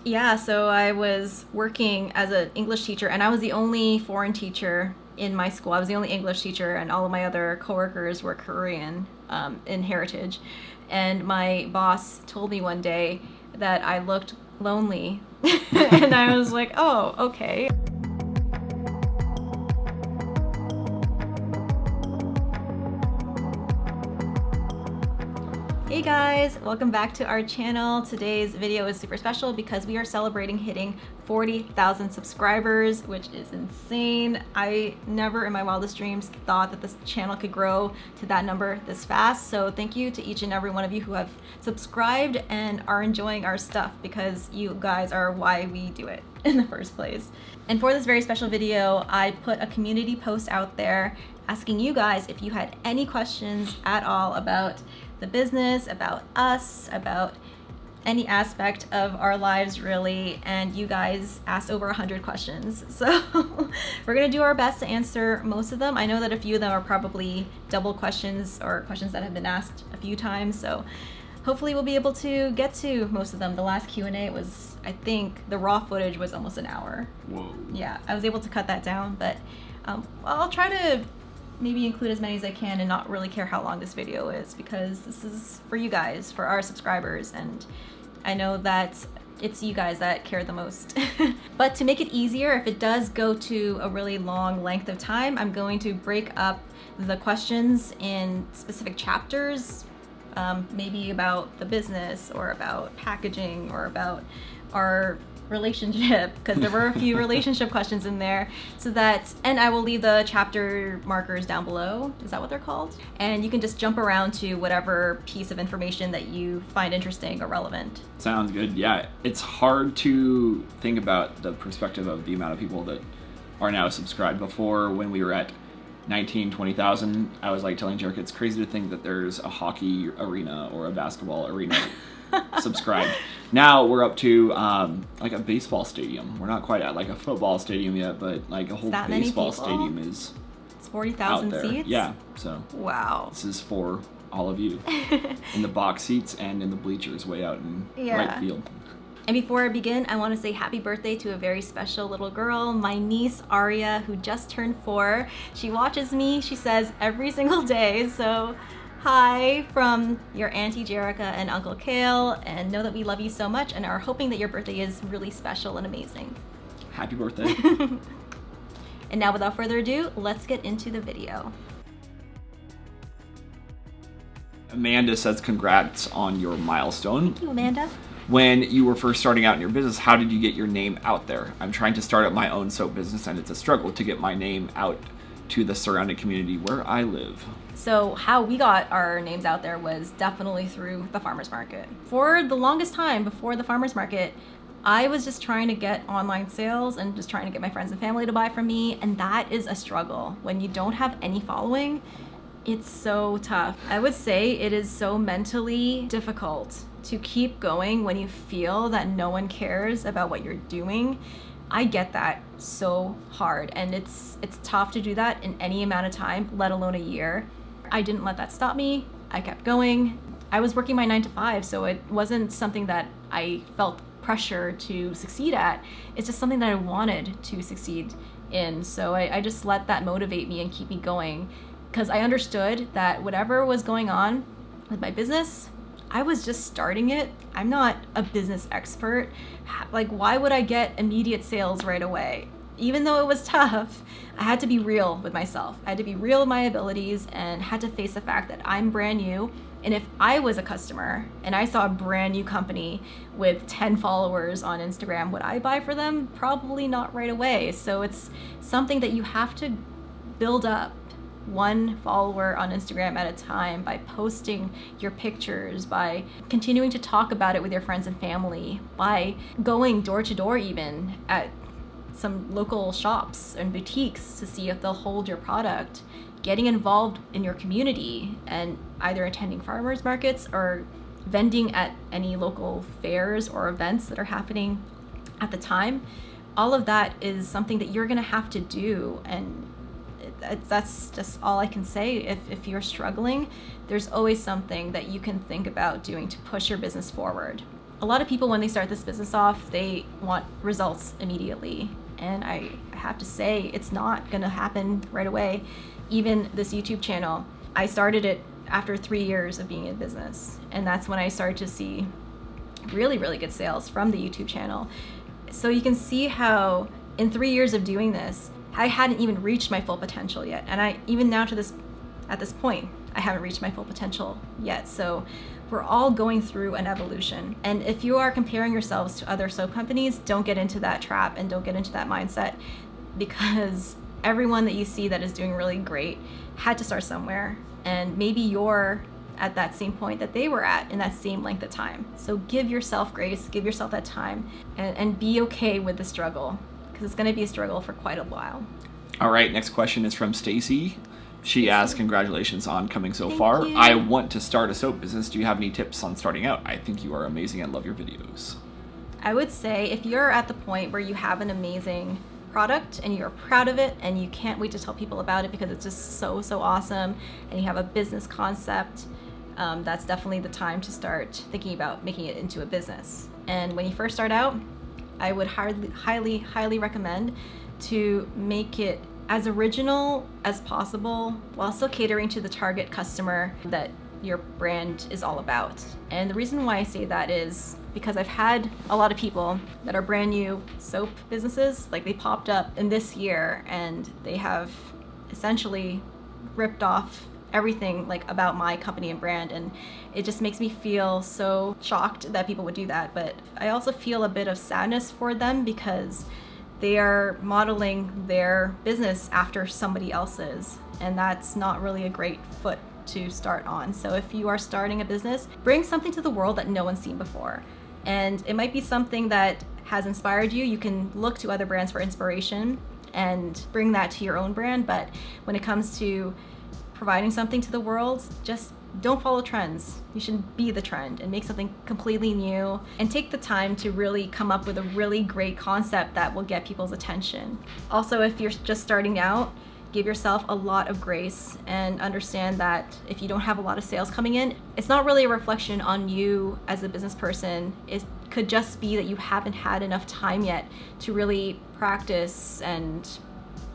Yeah, so I was working as an English teacher, and I was the only foreign teacher in my school. I was the only English teacher, and all of my other coworkers were Korean in heritage. And my boss told me one day that I looked lonely, and I was like, oh, okay. Hey guys, welcome back to our channel. Today's video is super special because we are celebrating hitting 40,000 subscribers, which is insane. I never in my wildest dreams thought that this channel could grow to that number this fast. So thank you to each and every one of you who have subscribed and are enjoying our stuff, because you guys are why we do it in the first place. And for this very special video, I put a community post out there asking you guys if you had any questions at all about the business, about us, about any aspect of our lives really, and you guys asked over 100 questions. So we're gonna do our best to answer most of them. I know that a few of them are probably double questions or questions that have been asked a few times, so hopefully we'll be able to get to most of them. The last Q&A was, I think, the raw footage was almost an hour. Whoa. Yeah, I was able to cut that down, but I'll try to maybe include as many as I can and not really care how long this video is, because this is for you guys, for our subscribers, and I know that it's you guys that care the most. But to make it easier, if it does go to a really long length of time, I'm going to break up the questions in specific chapters, maybe about the business or about packaging or about our relationship, because there were a few relationship questions in there, so that, and I will leave the chapter markers down below. Is that what they're called? And you can just jump around to whatever piece of information that you find interesting or relevant. Sounds good. Yeah, it's hard to think about the perspective of the amount of people that are now subscribed. Before, when we were at 20,000, I was like telling Jerick, it's crazy to think that there's a hockey arena or a basketball arena subscribed. Now we're up to like a baseball stadium. We're not quite at like a football stadium yet, but like a whole baseball stadium is. It's 40,000 seats? Yeah, so. Wow. This is for all of you in the box seats and in the bleachers way out in right field. And before I begin, I want to say happy birthday to a very special little girl, my niece Aria, who just turned 4. She watches me, she says, every single day, so hi from your Auntie Jerica and Uncle Cale, and know that we love you so much and are hoping that your birthday is really special and amazing. Happy birthday. And now without further ado, let's get into the video. Amanda says congrats on your milestone. Thank you, Amanda. When you were first starting out in your business, how did you get your name out there? I'm trying to start up my own soap business, and it's a struggle to get my name out to the surrounding community where I live. So how we got our names out there was definitely through the farmers market. For the longest time before the farmers market, I was just trying to get online sales and just trying to get my friends and family to buy from me, and that is a struggle. When you don't have any following, it's so tough. I would say it is so mentally difficult to keep going when you feel that no one cares about what you're doing. I get that so hard, and it's tough to do that in any amount of time, let alone a year. I didn't let that stop me. I kept going. I was working my 9 to 5, so it wasn't something that I felt pressure to succeed at. It's just something that I wanted to succeed in. So I just let that motivate me and keep me going, because I understood that whatever was going on with my business, I was just starting it. I'm not a business expert. Like, why would I get immediate sales right away? Even though it was tough, I had to be real with myself. I had to be real with my abilities and had to face the fact that I'm brand new. And if I was a customer and I saw a brand new company with 10 followers on Instagram, would I buy for them? Probably not right away. So it's something that you have to build up, one follower on Instagram at a time, by posting your pictures, by continuing to talk about it with your friends and family, by going door to door even at some local shops and boutiques to see if they'll hold your product, getting involved in your community and either attending farmers markets or vending at any local fairs or events that are happening at the time. All of that is something that you're gonna have to do, and that's just all I can say. If you're struggling, there's always something that you can think about doing to push your business forward. A lot of people, when they start this business off, they want results immediately. And I have to say, it's not gonna happen right away. Even this YouTube channel, I started it after 3 years of being in business. And that's when I started to see really, really good sales from the YouTube channel. So you can see how in 3 years of doing this, I hadn't even reached my full potential yet. And I, even now at this point, I haven't reached my full potential yet. So we're all going through an evolution. And if you are comparing yourselves to other soap companies, don't get into that trap and don't get into that mindset, because everyone that you see that is doing really great had to start somewhere. And maybe you're at that same point that they were at in that same length of time. So give yourself grace, give yourself that time, and be okay with the struggle, because it's going to be a struggle for quite a while. All right, next question is from Stacy. She asks, congratulations on coming so Thank far. you. I want to start a soap business. Do you have any tips on starting out? I think you are amazing and love your videos. I would say if you're at the point where you have an amazing product and you're proud of it and you can't wait to tell people about it because it's just so awesome, and you have a business concept, that's definitely the time to start thinking about making it into a business. And when you first start out, I would highly recommend to make it as original as possible while still catering to the target customer that your brand is all about. And the reason why I say that is because I've had a lot of people that are brand new soap businesses, like they popped up in this year and they have essentially ripped off everything like about my company and brand, and it just makes me feel so shocked that people would do that. But I also feel a bit of sadness for them because they are modeling their business after somebody else's, and that's not really a great foot to start on. So if you are starting a business, bring something to the world that no one's seen before. And it might be something that has inspired you. You can look to other brands for inspiration and bring that to your own brand. But when it comes to providing something to the world, just don't follow trends. You should be the trend and make something completely new, and take the time to really come up with a really great concept that will get people's attention. Also, if you're just starting out, give yourself a lot of grace and understand that if you don't have a lot of sales coming in, it's not really a reflection on you as a business person. It could just be that you haven't had enough time yet to really practice and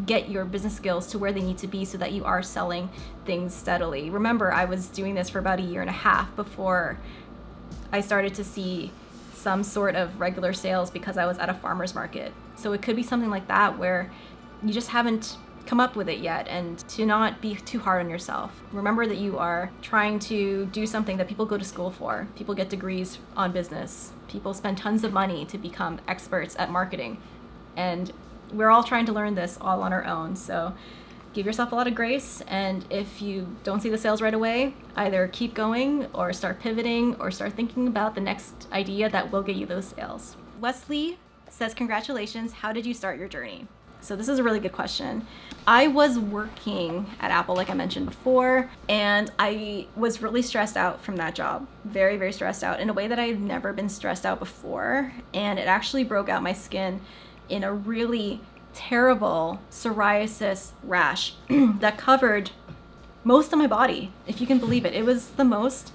get your business skills to where they need to be so that you are selling things steadily. Remember, I was doing this for about 1.5 years before I started to see some sort of regular sales because I was at a farmer's market. So it could be something like that where you just haven't come up with it yet, and to not be too hard on yourself. Remember that you are trying to do something that people go to school for. People get degrees on business. People spend tons of money to become experts at marketing. And we're all trying to learn this all on our own. So give yourself a lot of grace, and if you don't see the sales right away, either keep going or start pivoting or start thinking about the next idea that will get you those sales. Wesley says, congratulations, how did you start your journey? So this is a really good question. I was working at Apple, like I mentioned before, and I was really stressed out from that job. Very stressed out in a way that I've never been stressed out before. And it actually broke out my skin in a really terrible psoriasis rash that covered most of my body, if you can believe it. It was the most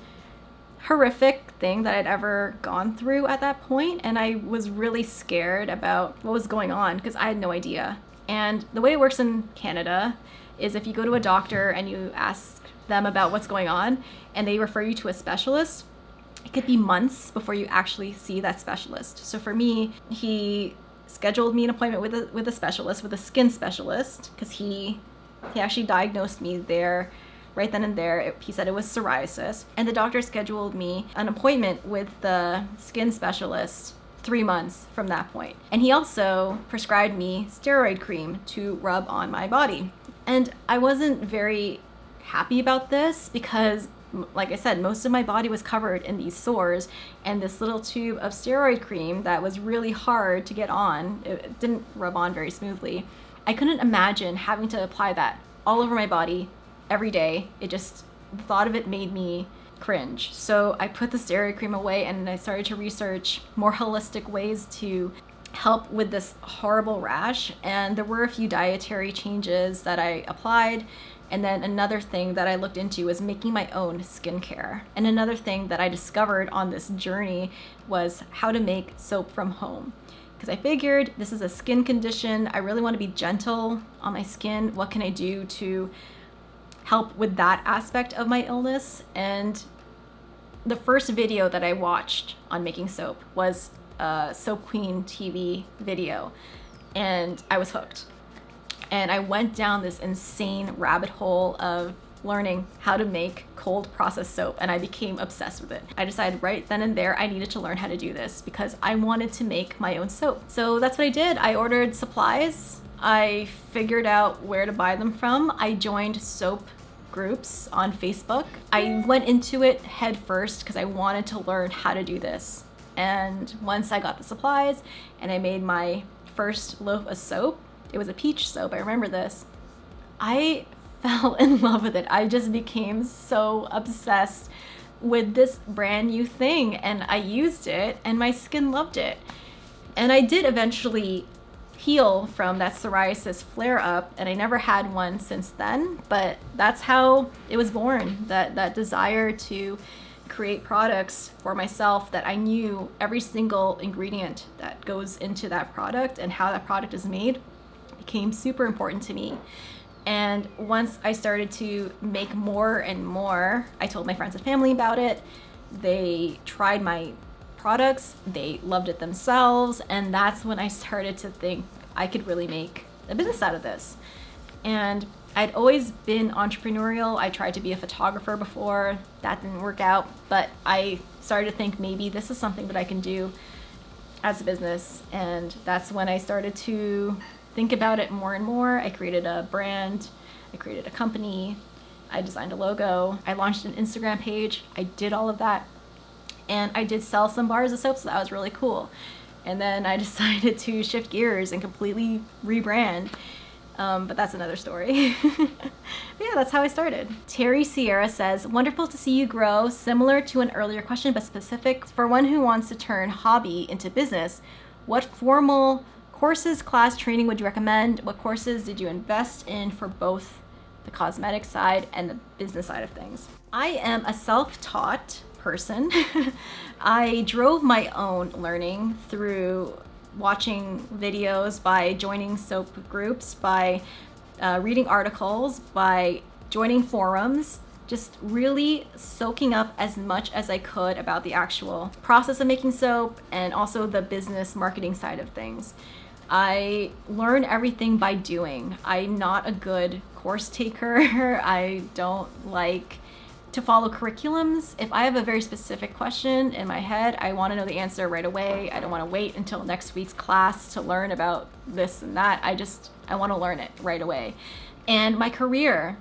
horrific thing that I'd ever gone through at that point, and I was really scared about what was going on because I had no idea. And the way it works in Canada is if you go to a doctor and you ask them about what's going on and they refer you to a specialist, it could be months before you actually see that specialist. So for me, he scheduled me an appointment with a specialist, with a skin specialist, because he actually diagnosed me there right then and there. He said it was psoriasis, and the doctor scheduled me an appointment with the skin specialist 3 months from that point. And he also prescribed me steroid cream to rub on my body. And I wasn't very happy about this because, like I said, most of my body was covered in these sores, and this little tube of steroid cream that was really hard to get on, it didn't rub on very smoothly. I couldn't imagine having to apply that all over my body every day. It just, the thought of it made me cringe. So I put the steroid cream away and I started to research more holistic ways to help with this horrible rash. And there were a few dietary changes that I applied, And then another thing that I looked into was making my own skincare. And another thing that I discovered on this journey was how to make soap from home. Because I figured this is a skin condition. I really want to be gentle on my skin. What can I do to help with that aspect of my illness? And the first video that I watched on making soap was a Soap Queen TV video. And I was hooked. And I went down this insane rabbit hole of learning how to make cold processed soap, and I became obsessed with it. I decided right then and there I needed to learn how to do this because I wanted to make my own soap. So that's what I did. I ordered supplies. I figured out where to buy them from. I joined soap groups on Facebook. I went into it head first because I wanted to learn how to do this. And once I got the supplies and I made my first loaf of soap, it was a peach soap, I remember this, I fell in love with it. I just became so obsessed with this brand new thing, and I used it and my skin loved it. And I did eventually heal from that psoriasis flare up, and I never had one since then, but that's how it was born, that desire to create products for myself that I knew every single ingredient that goes into that product and how that product is made became super important to me. And once I started to make more and more, I told my friends and family about it. They tried my products, they loved it themselves, and that's when I started to think I could really make a business out of this. And I'd always been entrepreneurial. I tried to be a photographer before, that didn't work out, but I started to think maybe this is something that I can do as a business, and that's when I started to think about it more and more. I created a brand, I created a company, I designed a logo, I launched an Instagram page, I did all of that, and I did sell some bars of soap, so that was really cool. And then I decided to shift gears and completely rebrand, but that's another story. But yeah, that's how I started. Terry Sierra says, wonderful to see you grow. Similar to an earlier question, but specific for one who wants to turn hobby into business, what formal courses, class, training would you recommend? What courses did you invest in for both the cosmetic side and the business side of things? I am a self-taught person. I drove my own learning through watching videos, by joining soap groups, by reading articles, by joining forums, just really soaking up as much as I could about the actual process of making soap and also the business marketing side of things. I learn everything by doing. I'm not a good course taker. I don't like to follow curriculums. If I have a very specific question in my head, I want to know the answer right away. I don't want to wait until next week's class to learn about this and that. I want to learn it right away. And my career,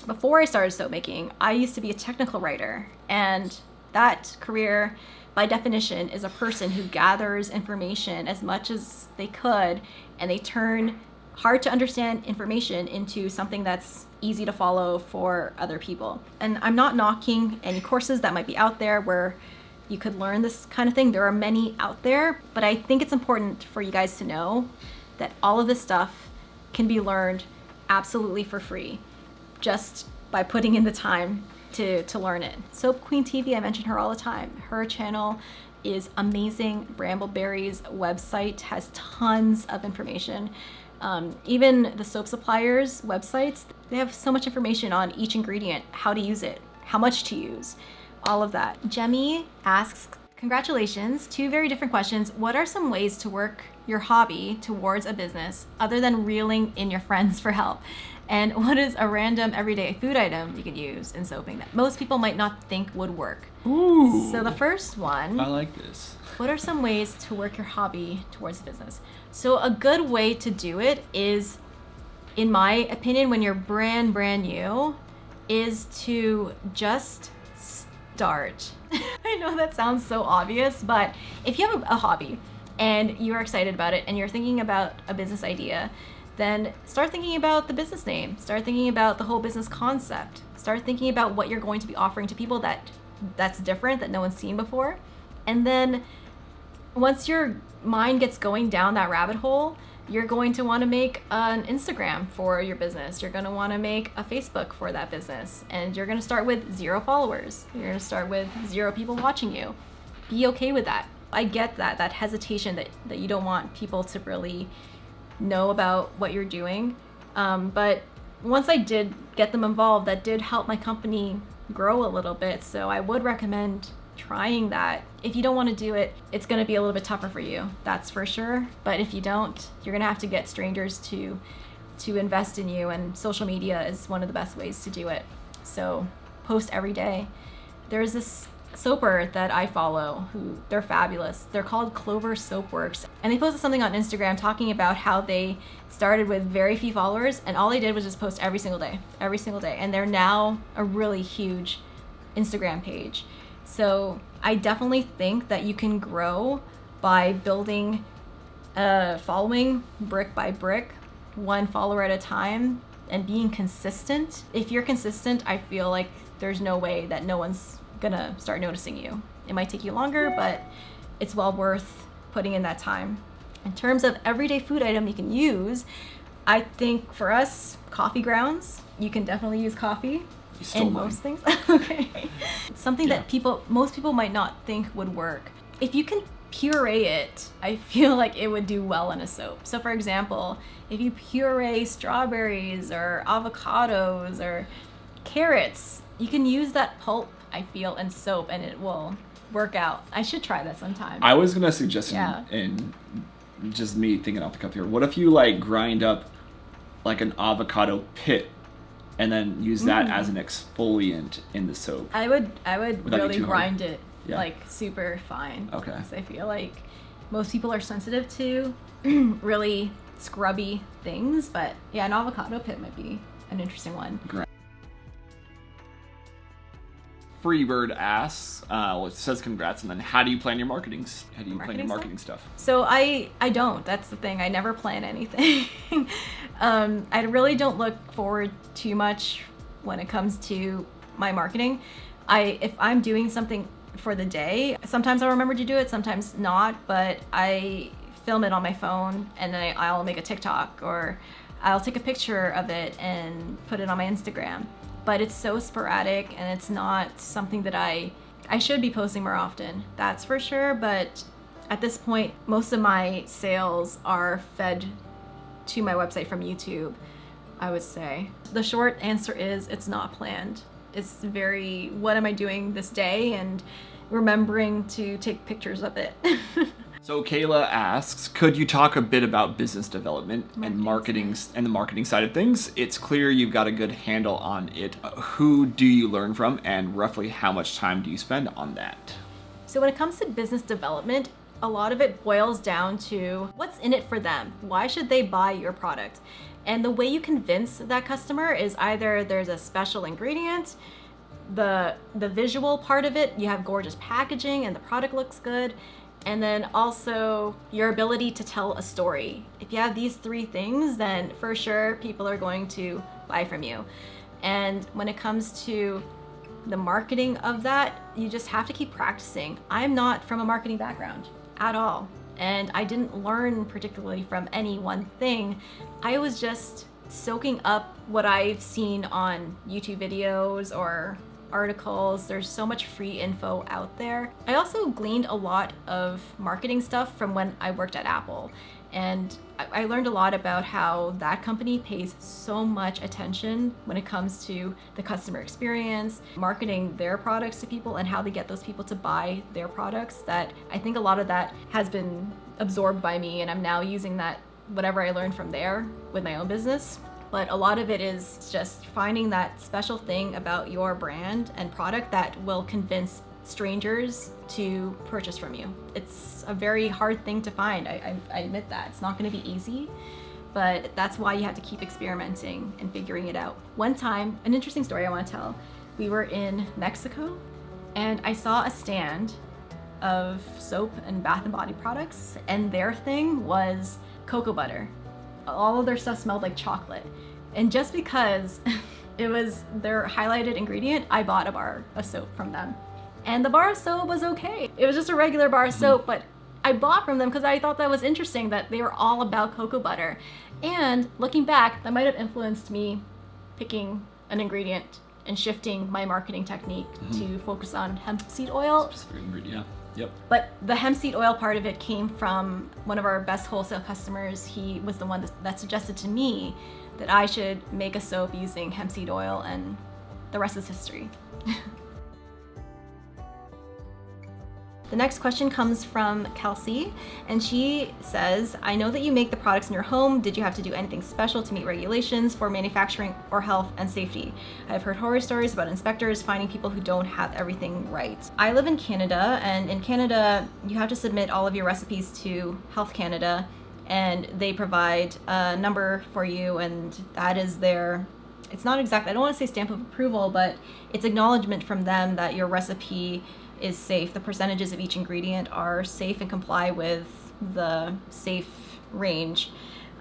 before I started soap making, I used to be a technical writer, and that career by definition is a person who gathers information as much as they could, and they turn hard to understand information into something that's easy to follow for other people. And I'm not knocking any courses that might be out there where you could learn this kind of thing. There are many out there, but I think it's important for you guys to know that all of this stuff can be learned absolutely for free, just by putting in the time to learn it. Soap Queen TV, I mention her all the time. Her channel is amazing. Brambleberry's website has tons of information. Even the soap suppliers' websites, they have so much information on each ingredient, how to use it, how much to use, all of that. Jemmy asks, congratulations, 2 very different questions. What are some ways to work your hobby towards a business other than reeling in your friends for help? And what is a random everyday food item you could use in soaping that most people might not think would work? Ooh. So the first one, I like this. what are some ways to work your hobby towards business? So a good way to do it is, in my opinion, when you're brand new, is to just start. I know that sounds so obvious, but if you have a hobby and you're excited about it and you're thinking about a business idea, then start thinking about the business name. Start thinking about the whole business concept. Start thinking about what you're going to be offering to people that's different, that no one's seen before. And then once your mind gets going down that rabbit hole, you're going to want to make an Instagram for your business. You're going to want to make a Facebook for that business. And you're going to start with 0 followers. You're going to start with 0 people watching you. Be okay with that. I get that hesitation that you don't want people to really know about what you're doing. But once I did get them involved, that did help my company grow a little bit. So I would recommend trying that. If you don't want to do it, it's going to be a little bit tougher for you, that's for sure. But if you don't, you're going to have to get strangers to invest in you, and social media is one of the best ways to do it. So post every day. There's this soaper that I follow who they're fabulous. They're called Clover Soapworks, and they posted something on Instagram talking about how they started with very few followers, and all they did was just post every single day, and they're now a really huge Instagram page. So I definitely think that you can grow by building a following brick by brick, 1 follower at a time, and being consistent. If you're consistent, I feel like there's no way that no one's gonna start noticing you. It might take you longer, but it's well worth putting in that time. In terms of everyday food item you can use, I think for us, coffee grounds. You can definitely use coffee in most things. Okay. Something that most people might not think would work. If you can puree it, I feel like it would do well in a soap. So for example, if you puree strawberries or avocados or carrots, you can use that pulp, I feel, in soap, and it will work out. I should try that sometime. I was gonna suggest in just me thinking off the cuff here, what if you like grind up like an avocado pit and then use that as an exfoliant in the soap? I would really grind hard? it like super fine. Okay. Because I feel like most people are sensitive to really scrubby things, but yeah, an avocado pit might be an interesting one. Great. Freebird asks, it says congrats, and then how do you plan your marketing? How do you plan your marketing stuff? So I don't. That's the thing. I never plan anything. I really don't look forward too much when it comes to my marketing. If I'm doing something for the day, sometimes I'll remember to do it, sometimes not, but I film it on my phone, and then I'll make a TikTok, or I'll take a picture of it and put it on my Instagram. But it's so sporadic, and it's not something that I should be posting more often, that's for sure. But at this point, most of my sales are fed to my website from YouTube, I would say. The short answer is it's not planned. It's very, what am I doing this day, and remembering to take pictures of it. So Kayla asks, could you talk a bit about business development and marketing and the marketing side of things? It's clear you've got a good handle on it. Who do you learn from, and roughly how much time do you spend on that? So when it comes to business development, a lot of it boils down to what's in it for them. Why should they buy your product? And the way you convince that customer is either there's a special ingredient, the visual part of it, you have gorgeous packaging and the product looks good, and then also your ability to tell a story. If you have these 3 things, then for sure people are going to buy from you. And when it comes to the marketing of that, you just have to keep practicing. I'm not from a marketing background at all, and I didn't learn particularly from any one thing. I was just soaking up what I've seen on YouTube videos or articles. There's so much free info out there. I also gleaned a lot of marketing stuff from when I worked at Apple, and I learned a lot about how that company pays so much attention when it comes to the customer experience, marketing their products to people, and how they get those people to buy their products. That I think a lot of that has been absorbed by me, and I'm now using that, whatever I learned from there, with my own business. But a lot of it is just finding that special thing about your brand and product that will convince strangers to purchase from you. It's a very hard thing to find. I admit that. It's not going to be easy, but that's why you have to keep experimenting and figuring it out. One time, an interesting story I want to tell. We were in Mexico, and I saw a stand of soap and bath and body products, and their thing was cocoa butter. All of their stuff smelled like chocolate. And just because it was their highlighted ingredient, I bought a bar of soap from them. And the bar of soap was okay. It was just a regular bar of soap, but I bought from them because I thought that was interesting that they were all about cocoa butter. And looking back, that might have influenced me picking an ingredient and shifting my marketing technique to focus on hemp seed oil. Specific ingredient, yeah. Yep. But the hemp seed oil part of it came from one of our best wholesale customers. He was the one that suggested to me that I should make a soap using hemp seed oil, and the rest is history. The next question comes from Kelsey, and she says, I know that you make the products in your home. Did you have to do anything special to meet regulations for manufacturing or health and safety? I've heard horror stories about inspectors finding people who don't have everything right. I live in Canada, and in Canada, you have to submit all of your recipes to Health Canada, and they provide a number for you, and that is their, it's not exact, I don't want to say stamp of approval, but it's acknowledgement from them that your recipe is safe. The percentages of each ingredient are safe and comply with the safe range.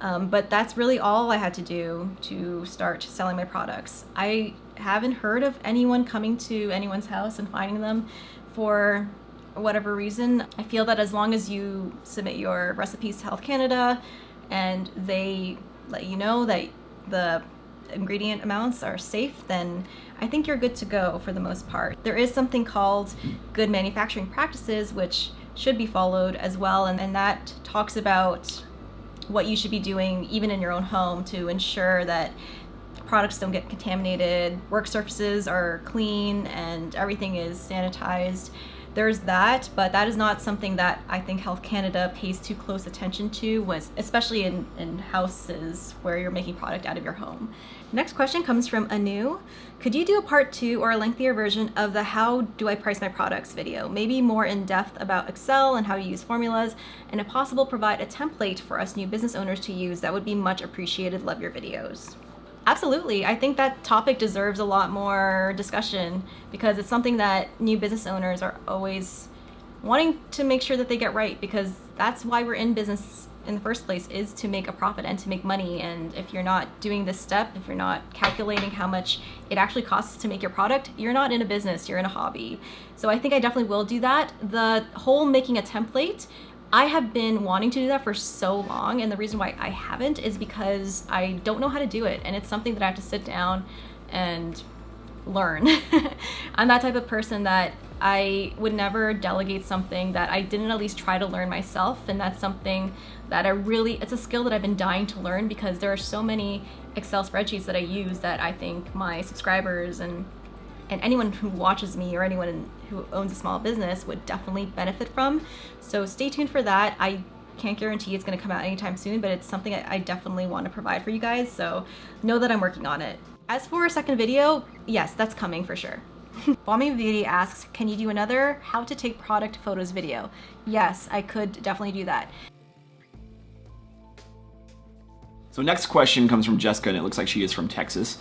But that's really all I had to do to start selling my products. I haven't heard of anyone coming to anyone's house and finding them for whatever reason. I feel that as long as you submit your recipes to Health Canada and they let you know that the ingredient amounts are safe, then I think you're good to go for the most part. There is something called good manufacturing practices, which should be followed as well, and that talks about what you should be doing even in your own home to ensure that products don't get contaminated, work surfaces are clean, and everything is sanitized. There's that, but that is not something that I think Health Canada pays too close attention to, especially in houses where you're making product out of your home. Next question comes from Anu. Could you do a part 2 or a lengthier version of the how do I price my products video? Maybe more in depth about Excel and how you use formulas, and if possible, provide a template for us new business owners to use. That would be much appreciated. Love your videos. Absolutely. I think that topic deserves a lot more discussion because it's something that new business owners are always wanting to make sure that they get right, because that's why we're in business in the first place, is to make a profit and to make money. And if you're not doing this step, if you're not calculating how much it actually costs to make your product, you're not in a business, you're in a hobby. So I think I definitely will do that. The whole making a template, I have been wanting to do that for so long, and the reason why I haven't is because I don't know how to do it, and it's something that I have to sit down and learn. I'm that type of person that I would never delegate something that I didn't at least try to learn myself, and that's something that it's a skill that I've been dying to learn, because there are so many Excel spreadsheets that I use that I think my subscribers and anyone who watches me or anyone who owns a small business would definitely benefit from. So stay tuned for that. I can't guarantee it's going to come out anytime soon, but it's something I definitely want to provide for you guys. So know that I'm working on it. As for a second video, yes, that's coming for sure. Bombing Beauty asks, can you do another how to take product photos video? Yes, I could definitely do that. So next question comes from Jessica, and it looks like she is from Texas.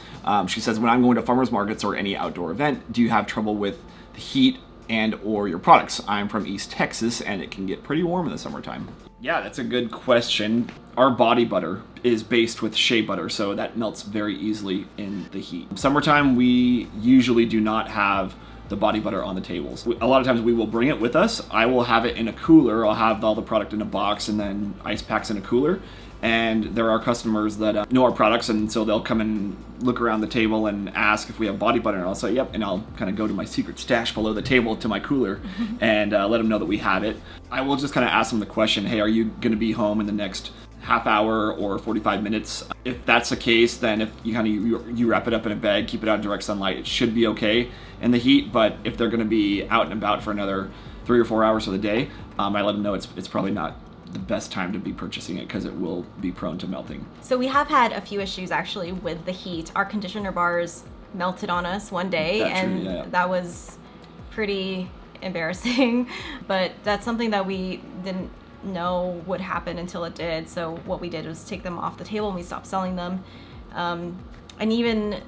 She says, when I'm going to farmers markets or any outdoor event, do you have trouble with the heat and or your products? I'm from East Texas, and it can get pretty warm in the summertime. Yeah, that's a good question. Our body butter is based with shea butter, so that melts very easily in the heat. Summertime, we usually do not have the body butter on the tables. A lot of times we will bring it with us. I will have it in a cooler. I'll have all the product in a box and then ice packs in a cooler. And there are customers that know our products, and so they'll come and look around the table and ask if we have body butter, and I'll say yep, and I'll kind of go to my secret stash below the table to my cooler and let them know that we have it. I will just kind of ask them the question, hey, are you going to be home in the next half hour or 45 minutes? If that's the case, then if you kind of you wrap it up in a bag, keep it out in direct sunlight, it should be okay in the heat. But if they're going to be out and about for another 3 or 4 hours of the day, I let them know it's probably not the best time to be purchasing it because it will be prone to melting. So we have had a few issues actually with the heat. Our conditioner bars melted on us one day, that was pretty embarrassing. But that's something that we didn't know would happen until it did. So what we did was take them off the table and we stopped selling them. And even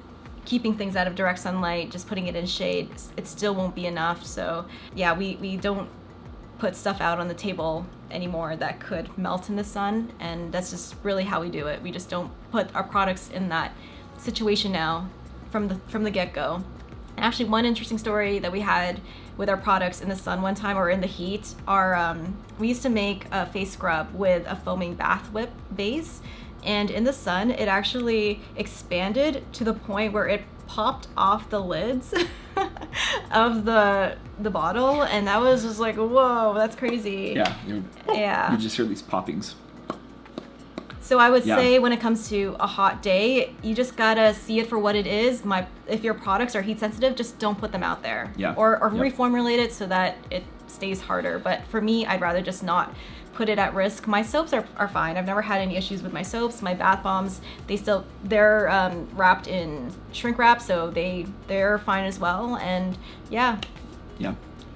keeping things out of direct sunlight, just putting it in shade, it still won't be enough. So yeah, we don't put stuff out on the table anymore that could melt in the sun, and that's just really how we do it. We just don't put our products in that situation now from the get-go. And actually, one interesting story that we had with our products in the sun one time or in the heat are we used to make a face scrub with a foaming bath whip base. And in the sun, it actually expanded to the point where it popped off the lids of the bottle. And that was just like, whoa, that's crazy. Yeah. Yeah. You just hear these poppings. So I would say when it comes to a hot day, you just gotta see it for what it is. If your products are heat sensitive, just don't put them out there. Yeah. Or reformulate it so that it stays harder. But for me, I'd rather just not put it at risk. My soaps are fine. I've never had any issues with my soaps. My bath bombs, they're wrapped in shrink wrap, so they're fine as well. And yeah.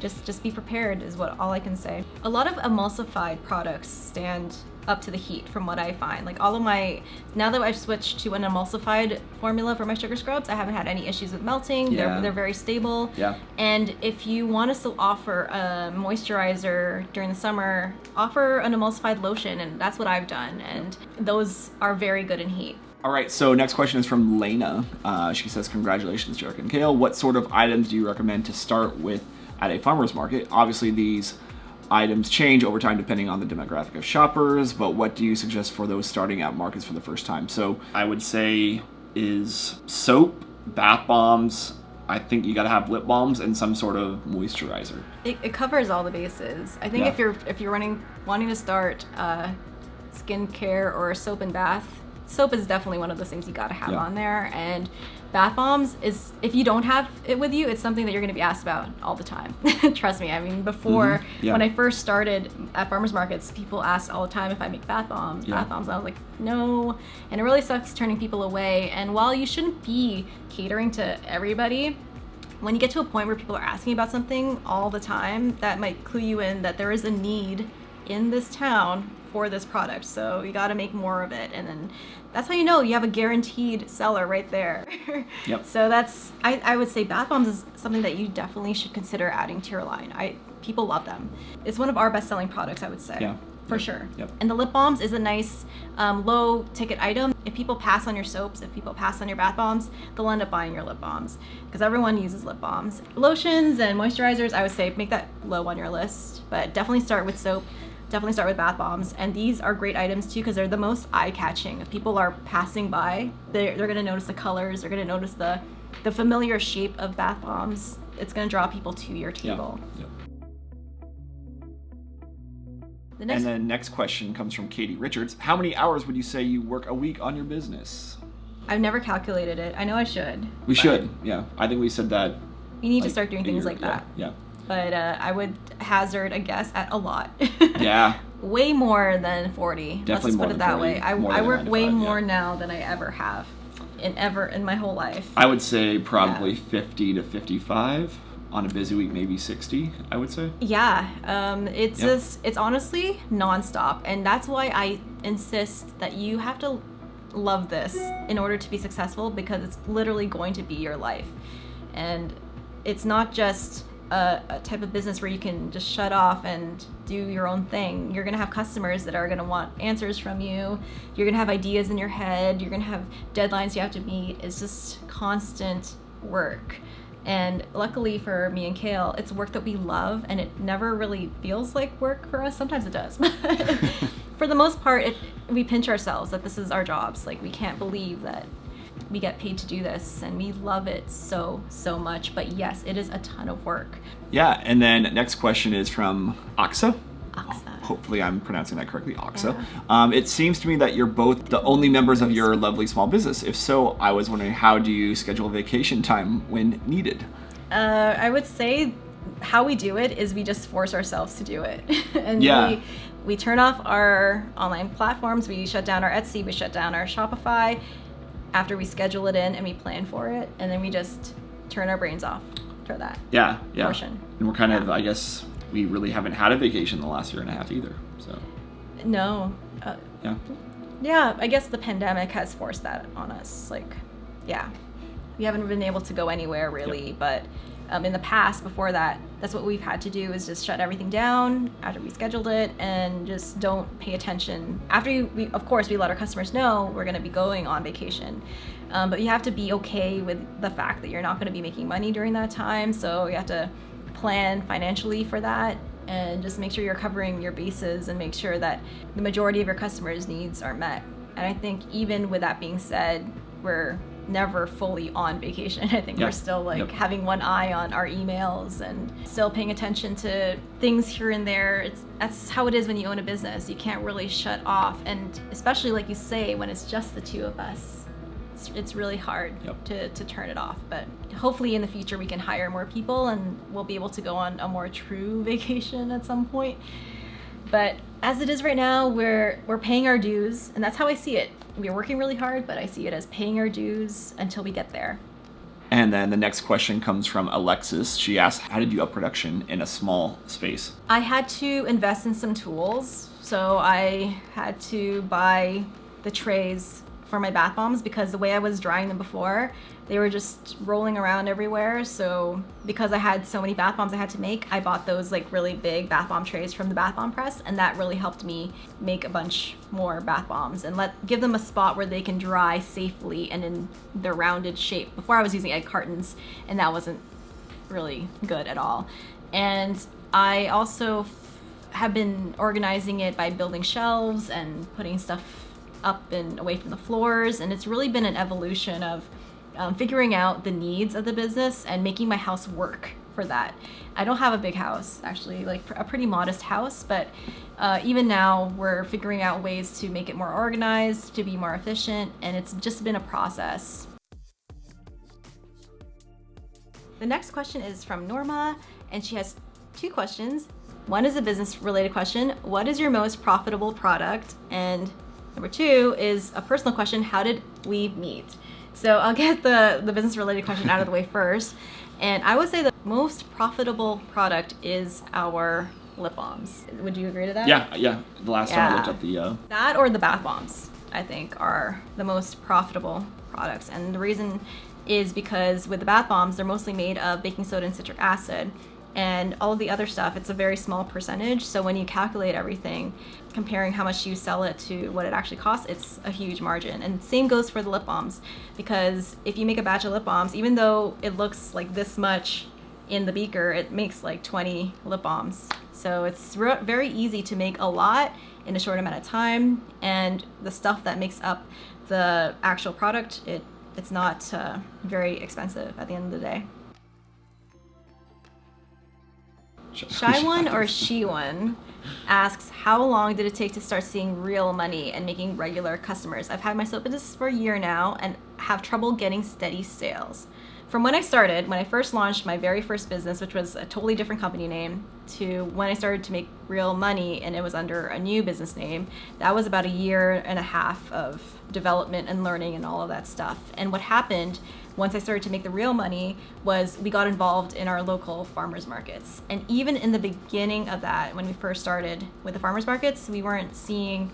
Just be prepared is all I can say. A lot of emulsified products stand up to the heat from what I find. Like now that I've switched to an emulsified formula for my sugar scrubs, I haven't had any issues with melting. Yeah. They're very stable. Yeah. And if you want to still offer a moisturizer during the summer, offer an emulsified lotion, and that's what I've done. And those are very good in heat. All right, so next question is from Lena. She says, congratulations, Jarek and Cale. What sort of items do you recommend to start with at a farmer's market? Obviously, these items change over time depending on the demographic of shoppers, but what do you suggest for those starting out markets for the first time? So I would say is soap, bath bombs. I think you got to have lip balms and some sort of moisturizer. It covers all the bases. I think if you're wanting to start skincare or soap and bath, soap is definitely one of those things you got to have on there. And bath bombs is, if you don't have it with you, it's something that you're going to be asked about all the time. Trust me. I mean, before, when I first started at farmers markets, people asked all the time if I make bath bombs. And I was like, no. And it really sucks turning people away. And while you shouldn't be catering to everybody, when you get to a point where people are asking about something all the time, that might clue you in that there is a need in this town for this product. So you got to make more of it. And then that's how you know you have a guaranteed seller right there. So I would say bath bombs is something that you definitely should consider adding to your line. People love them. It's one of our best selling products, I would say. For sure. And the lip balms is a nice low ticket item. If people pass on your soaps, if people pass on your bath bombs, they'll end up buying your lip balms because everyone uses lip balms. Lotions and moisturizers, I would say make that low on your list, but definitely start with soap. Definitely start with bath bombs. And these are great items too because they're the most eye-catching. If people are passing by, they're going to notice the colors. They're going to notice the familiar shape of bath bombs. It's going to draw people to your table. And then next question comes from Katie Richards. How many hours would you say you work a week on your business? I've never calculated it. I know I should. We should, yeah. I think we said that. You need to start doing things like that. Yeah. But I would hazard a guess at a lot. Yeah. Way more than 40. Definitely Let's just put it that way. I work way more now than I ever have in my whole life. I would say probably 50 to 55. On a busy week, maybe 60, I would say. Yeah. It's honestly nonstop. And that's why I insist that you have to love this in order to be successful, because it's literally going to be your life. And it's not just a type of business where you can just shut off and do your own thing. You're going to have customers that are going to want answers from you. You're going to have ideas in your head. You're going to have deadlines you have to meet. It's just constant work. And luckily for me and Cale, it's work that we love, and it never really feels like work for us. Sometimes it does. For the most part, we pinch ourselves that this is our jobs. Like, we can't believe that we get paid to do this, and we love it so much. But yes, it is a ton of work. Yeah, and then next question is from Aksa. Aksa. Hopefully I'm pronouncing that correctly, Aksa. Yeah. It seems to me that you're both the only members of your lovely small business. If so, I was wondering, how do you schedule vacation time when needed? I would say how we do it is we just force ourselves to do it. And we turn off our online platforms, we shut down our Etsy, we shut down our Shopify after we schedule it in and we plan for it, and then we just turn our brains off for that portion. And we're kind of, I guess, we really haven't had a vacation the last year and a half either. So no. Yeah, I guess the pandemic has forced that on us. Like, we haven't been able to go anywhere really, but in the past, before that, That's what we've had to do, is just shut everything down after we scheduled it and just don't pay attention. After we of course, we let our customers know we're going to be going on vacation. But you have to be okay with the fact that you're not going to be making money during that time. So you have to plan financially for that and just make sure you're covering your bases and make sure that the majority of your customers' needs are met. And I think even with that being said, we're never fully on vacation. I think we're still like having one eye on our emails and still paying attention to things here and there. That's how it is when you own a business. You can't really shut off, and especially like you say, when it's just the two of us, it's really hard to turn it off. But hopefully in the future we can hire more people and we'll be able to go on a more true vacation at some point. But as it is right now, we're paying our dues, and that's how I see it. We're working really hard, but I see it as paying our dues until we get there. And then the next question comes from Alexis. She asks, how did you up production in a small space? I had to invest in some tools. So I had to buy the trays for my bath bombs, because the way I was drying them before, they were just rolling around everywhere. So because I had so many bath bombs I had to make, I bought those like really big bath bomb trays from the bath bomb press, and that really helped me make a bunch more bath bombs and give them a spot where they can dry safely and in their rounded shape. Before I was using egg cartons, and that wasn't really good at all. And I also have been organizing it by building shelves and putting stuff up and away from the floors, and it's really been an evolution of figuring out the needs of the business and making my house work for that. I don't have a big house, actually, like a pretty modest house, but even now we're figuring out ways to make it more organized, to be more efficient, and it's just been a process. The next question is from Norma, and she has two questions. One is a business related question: what is your most profitable product? And number two is a personal question: how did we meet? So I'll get the business related question out of the way first. And I would say the most profitable product is our lip balms. Would you agree to that? Yeah. The last time I looked at the... That or the bath bombs, I think, are the most profitable products. And the reason is because with the bath bombs, they're mostly made of baking soda and citric acid. And all of the other stuff, it's a very small percentage. So when you calculate everything, comparing how much you sell it to what it actually costs, it's a huge margin. And same goes for the lip balms, because if you make a batch of lip balms, even though it looks like this much in the beaker, it makes like 20 lip balms. So it's very easy to make a lot in a short amount of time. And the stuff that makes up the actual product, it's not very expensive at the end of the day. Shy One or She One asks, how long did it take to start seeing real money and making regular customers? I've had my soap business for a year now and have trouble getting steady sales. From when I started, when I first launched my very first business, which was a totally different company name, to when I started to make real money and it was under a new business name, that was about a year and a half of development and learning and all of that stuff. And what happened once I started to make the real money was we got involved in our local farmers markets. And even in the beginning of that, when we first started with the farmers markets, we weren't seeing,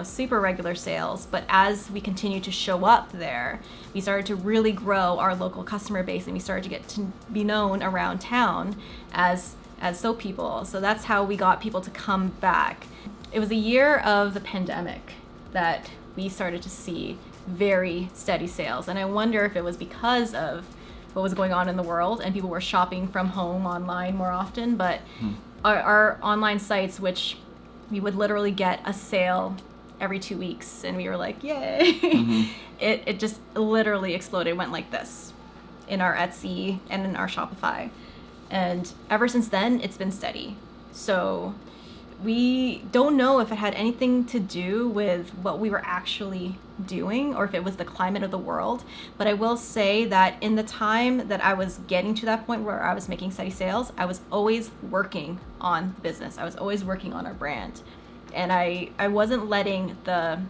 super regular sales. But as we continued to show up there, we started to really grow our local customer base, and we started to get to be known around town as soap people. So that's how we got people to come back. It was a year of the pandemic that we started to see very steady sales. And I wonder if it was because of what was going on in the world and people were shopping from home online more often. But our online sites, which we would literally get a sale every 2 weeks, and we were like, yay. It just literally exploded. It went like this in our Etsy and in our Shopify. And ever since then, it's been steady. So we don't know if it had anything to do with what we were actually doing or if it was the climate of the world. But I will say that in the time that I was getting to that point where I was making steady sales, I was always working on the business. I was always working on our brand. And I wasn't letting the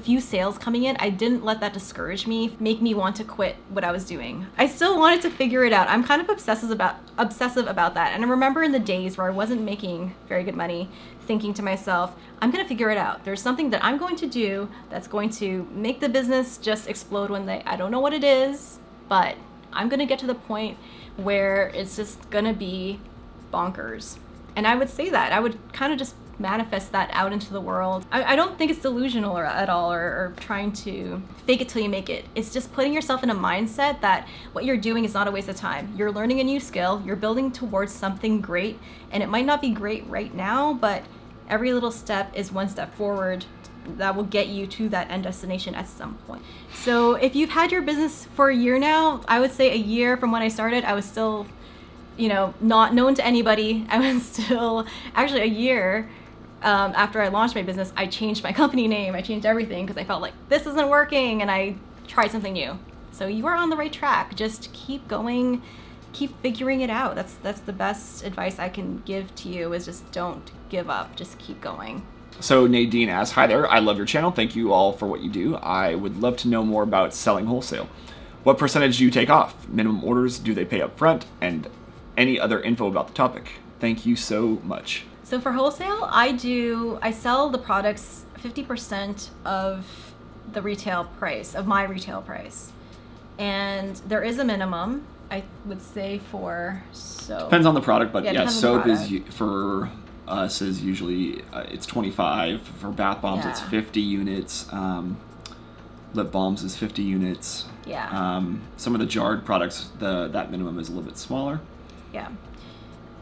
few sales coming in, I didn't let that discourage me, make me want to quit what I was doing. I still wanted to figure it out. I'm kind of obsessive about that. And I remember in the days where I wasn't making very good money, thinking to myself, I'm going to figure it out. There's something that I'm going to do that's going to make the business just explode one day. I don't know what it is, but I'm going to get to the point where it's just going to be bonkers. And I would say that. I would kind of just manifest that out into the world. I don't think it's delusional at all or trying to fake it till you make it. It's just putting yourself in a mindset that what you're doing is not a waste of time. You're learning a new skill, you're building towards something great, and it might not be great right now, but every little step is one step forward that will get you to that end destination at some point. So if you've had your business for a year now, I would say a year from when I started, I was still, not known to anybody. I was still, actually a year after I launched my business, I changed my company name. I changed everything because I felt like this isn't working, and I tried something new. So you are on the right track. Just keep going, keep figuring it out. That's the best advice I can give to you, is just don't give up. Just keep going. So Nadine asks, hi there, I love your channel. Thank you all for what you do. I would love to know more about selling wholesale. What percentage do you take off? Minimum orders, do they pay up front? And any other info about the topic? Thank you so much. So for wholesale, I sell the products 50% of the retail price, of my retail price. And there is a minimum, I would say, for soap. Depends on the product, but Yeah, soap is for us is usually it's 25. For bath bombs, it's 50 units. Lip balms is 50 units. Yeah. Some of the jarred products, that minimum is a little bit smaller. Yeah.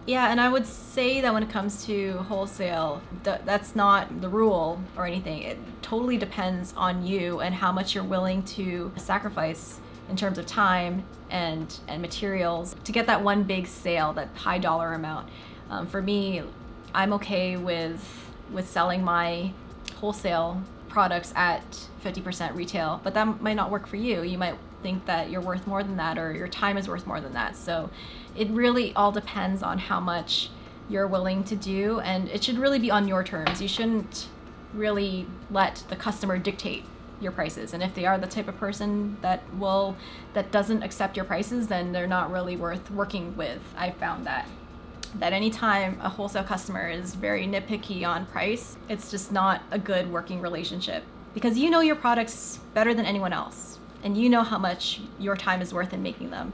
Yeah, and I would say that when it comes to wholesale, that's not the rule or anything. It totally depends on you and how much you're willing to sacrifice in terms of time and materials to get that one big sale, that high dollar amount. For me, I'm okay with selling my wholesale products at 50% retail, but that might not work for you. You might think that you're worth more than that, or your time is worth more than that. So it really all depends on how much you're willing to do, and it should really be on your terms. You shouldn't really let the customer dictate your prices. And if they are the type of person that doesn't accept your prices, then they're not really worth working with. I found that anytime a wholesale customer is very nitpicky on price, it's just not a good working relationship, because you know your products better than anyone else, and you know how much your time is worth in making them.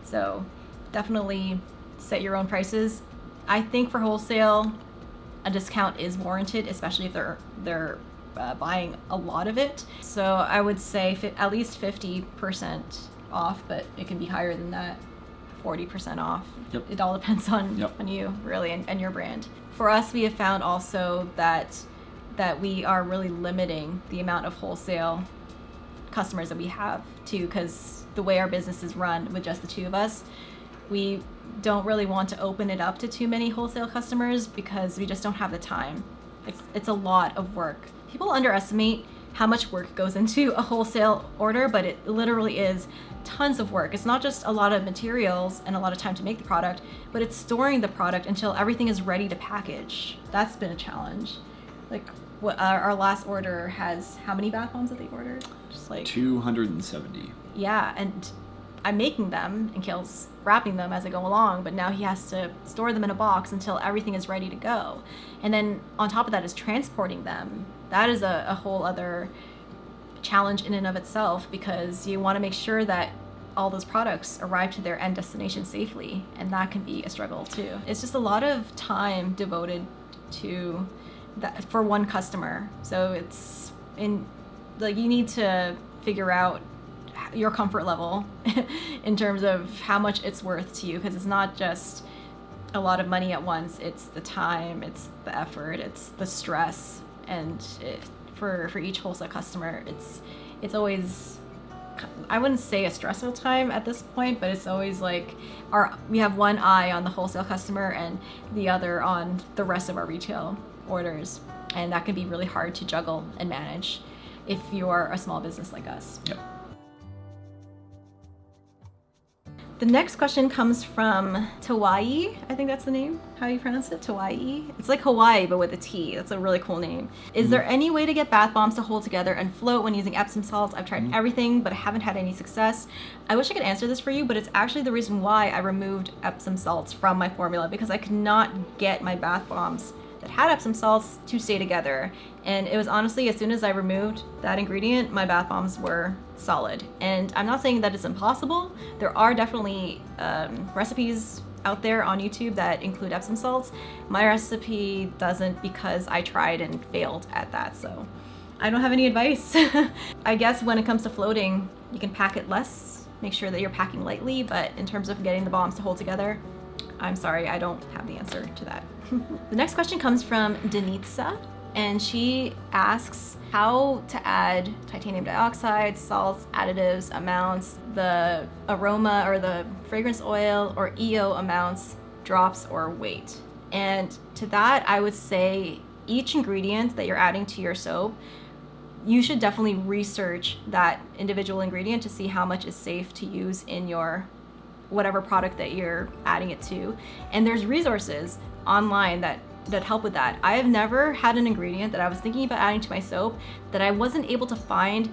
So definitely set your own prices. I think for wholesale, a discount is warranted, especially if they're buying a lot of it. So I would say at least 50% off, but it can be higher than that, 40% off. Yep. It all depends on you, really, and your brand. For us, we have found also that we are really limiting the amount of wholesale customers that we have too, because the way our business is run with just the two of us, we don't really want to open it up to too many wholesale customers because we just don't have the time. It's a lot of work. People underestimate how much work goes into a wholesale order, but it literally is tons of work. It's not just a lot of materials and a lot of time to make the product, but it's storing the product until everything is ready to package. That's been a challenge. Like our last order has, how many bath bombs that they ordered? Just like 270. Yeah, and I'm making them and Cale's wrapping them as I go along, but now he has to store them in a box until everything is ready to go. And then on top of that is transporting them. That is a whole other challenge in and of itself, because you want to make sure that all those products arrive to their end destination safely, and that can be a struggle too. It's just a lot of time devoted to that for one customer. So it's you need to figure out your comfort level in terms of how much it's worth to you, because it's not just a lot of money at once. It's the time, it's the effort, it's the stress, and for each wholesale customer, it's always, I wouldn't say a stressful time at this point, but it's always like we have one eye on the wholesale customer and the other on the rest of our retail orders, and that can be really hard to juggle and manage if you are a small business like us. Yep. The next question comes from Tawai. I think that's the name, how you pronounce it, Tawai. It's like Hawaii, but with a T. That's a really cool name. Is there any way to get bath bombs to hold together and float when using Epsom salts? I've tried everything, but I haven't had any success. I wish I could answer this for you, but it's actually the reason why I removed Epsom salts from my formula, because I could not get my bath bombs that had Epsom salts to stay together. And it was honestly, as soon as I removed that ingredient, my bath bombs were solid. And I'm not saying that it's impossible. There are definitely recipes out there on YouTube that include Epsom salts. My recipe doesn't, because I tried and failed at that, so I don't have any advice. I guess when it comes to floating, you can pack it less, make sure that you're packing lightly, but in terms of getting the bombs to hold together, I'm sorry, I don't have the answer to that. The next question comes from Denitsa, and she asks how to add titanium dioxide, salts, additives, amounts, the aroma or the fragrance oil or EO amounts, drops, or weight. And to that, I would say each ingredient that you're adding to your soap, you should definitely research that individual ingredient to see how much is safe to use in your whatever product that you're adding it to. And there's resources online that help with that. I have never had an ingredient that I was thinking about adding to my soap that I wasn't able to find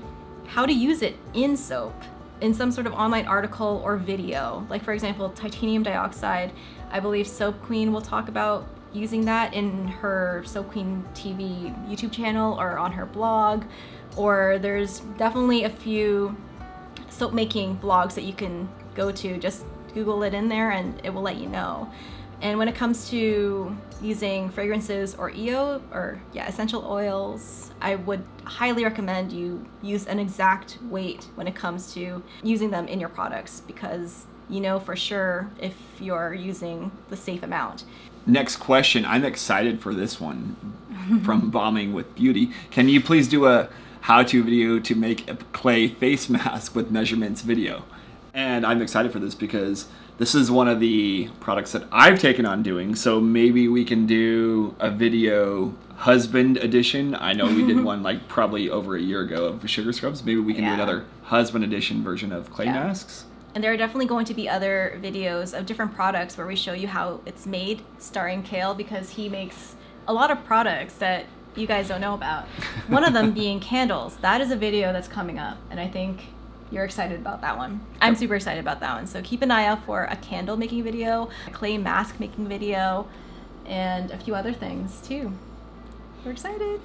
how to use it in soap in some sort of online article or video. Like for example, titanium dioxide, I believe Soap Queen will talk about using that in her Soap Queen TV YouTube channel or on her blog, or there's definitely a few soap making blogs that you can go to. Just Google it in there and it will let you know. And when it comes to using fragrances or EO or essential oils, I would highly recommend you use an exact weight when it comes to using them in your products, because you know for sure if you're using the safe amount. Next question. I'm excited for this one from Bombing with Beauty. Can you please do a how-to video to make a clay face mask with measurements video? And I'm excited for this because this is one of the products that I've taken on doing, so maybe we can do a video husband edition. I know we did one like probably over a year ago of sugar scrubs. Maybe we can do another husband edition version of clay masks. And there are definitely going to be other videos of different products where we show you how it's made, starring Cale, because he makes a lot of products that you guys don't know about. One of them being candles. That is a video that's coming up, and I think you're excited about that one. I'm super excited about that one. So keep an eye out for a candle making video, a clay mask making video, and a few other things too. We're excited.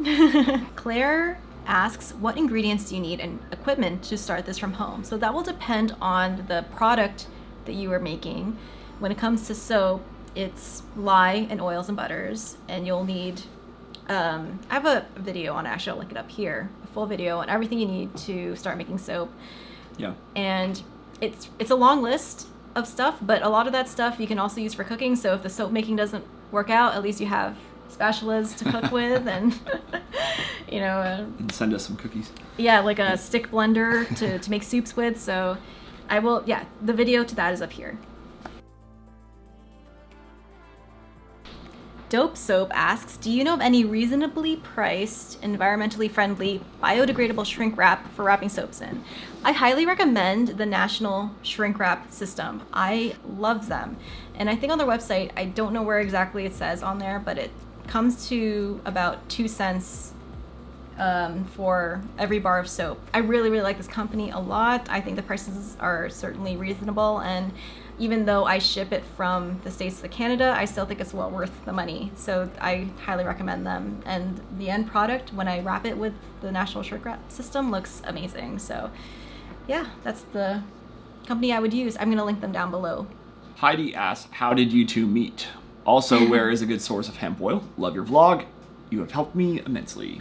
Claire asks, what ingredients do you need and equipment to start this from home? So that will depend on the product that you are making. When it comes to soap, it's lye and oils and butters, and you'll need, I have a video on it, actually I'll link it up here, a full video on everything you need to start making soap. Yeah. And it's a long list of stuff, but a lot of that stuff you can also use for cooking. So if the soap making doesn't work out, at least you have spatulas to cook with, and you know, and send us some cookies. Yeah, like a stick blender to make soups with. So I will, the video to that is up here. Dope Soap asks, do you know of any reasonably priced, environmentally friendly, biodegradable shrink wrap for wrapping soaps in? I highly recommend the National Shrink Wrap System. I love them. And I think on their website, I don't know where exactly it says on there, but it comes to about 2 cents for every bar of soap. I really, really like this company a lot. I think the prices are certainly reasonable, and even though I ship it from the States to Canada, I still think it's well worth the money. So I highly recommend them. And the end product, when I wrap it with the National Shrink Wrap System, looks amazing. So yeah, that's the company I would use. I'm gonna link them down below. Heidi asks, how did you two meet? Also, where is a good source of hemp oil? Love your vlog. You have helped me immensely.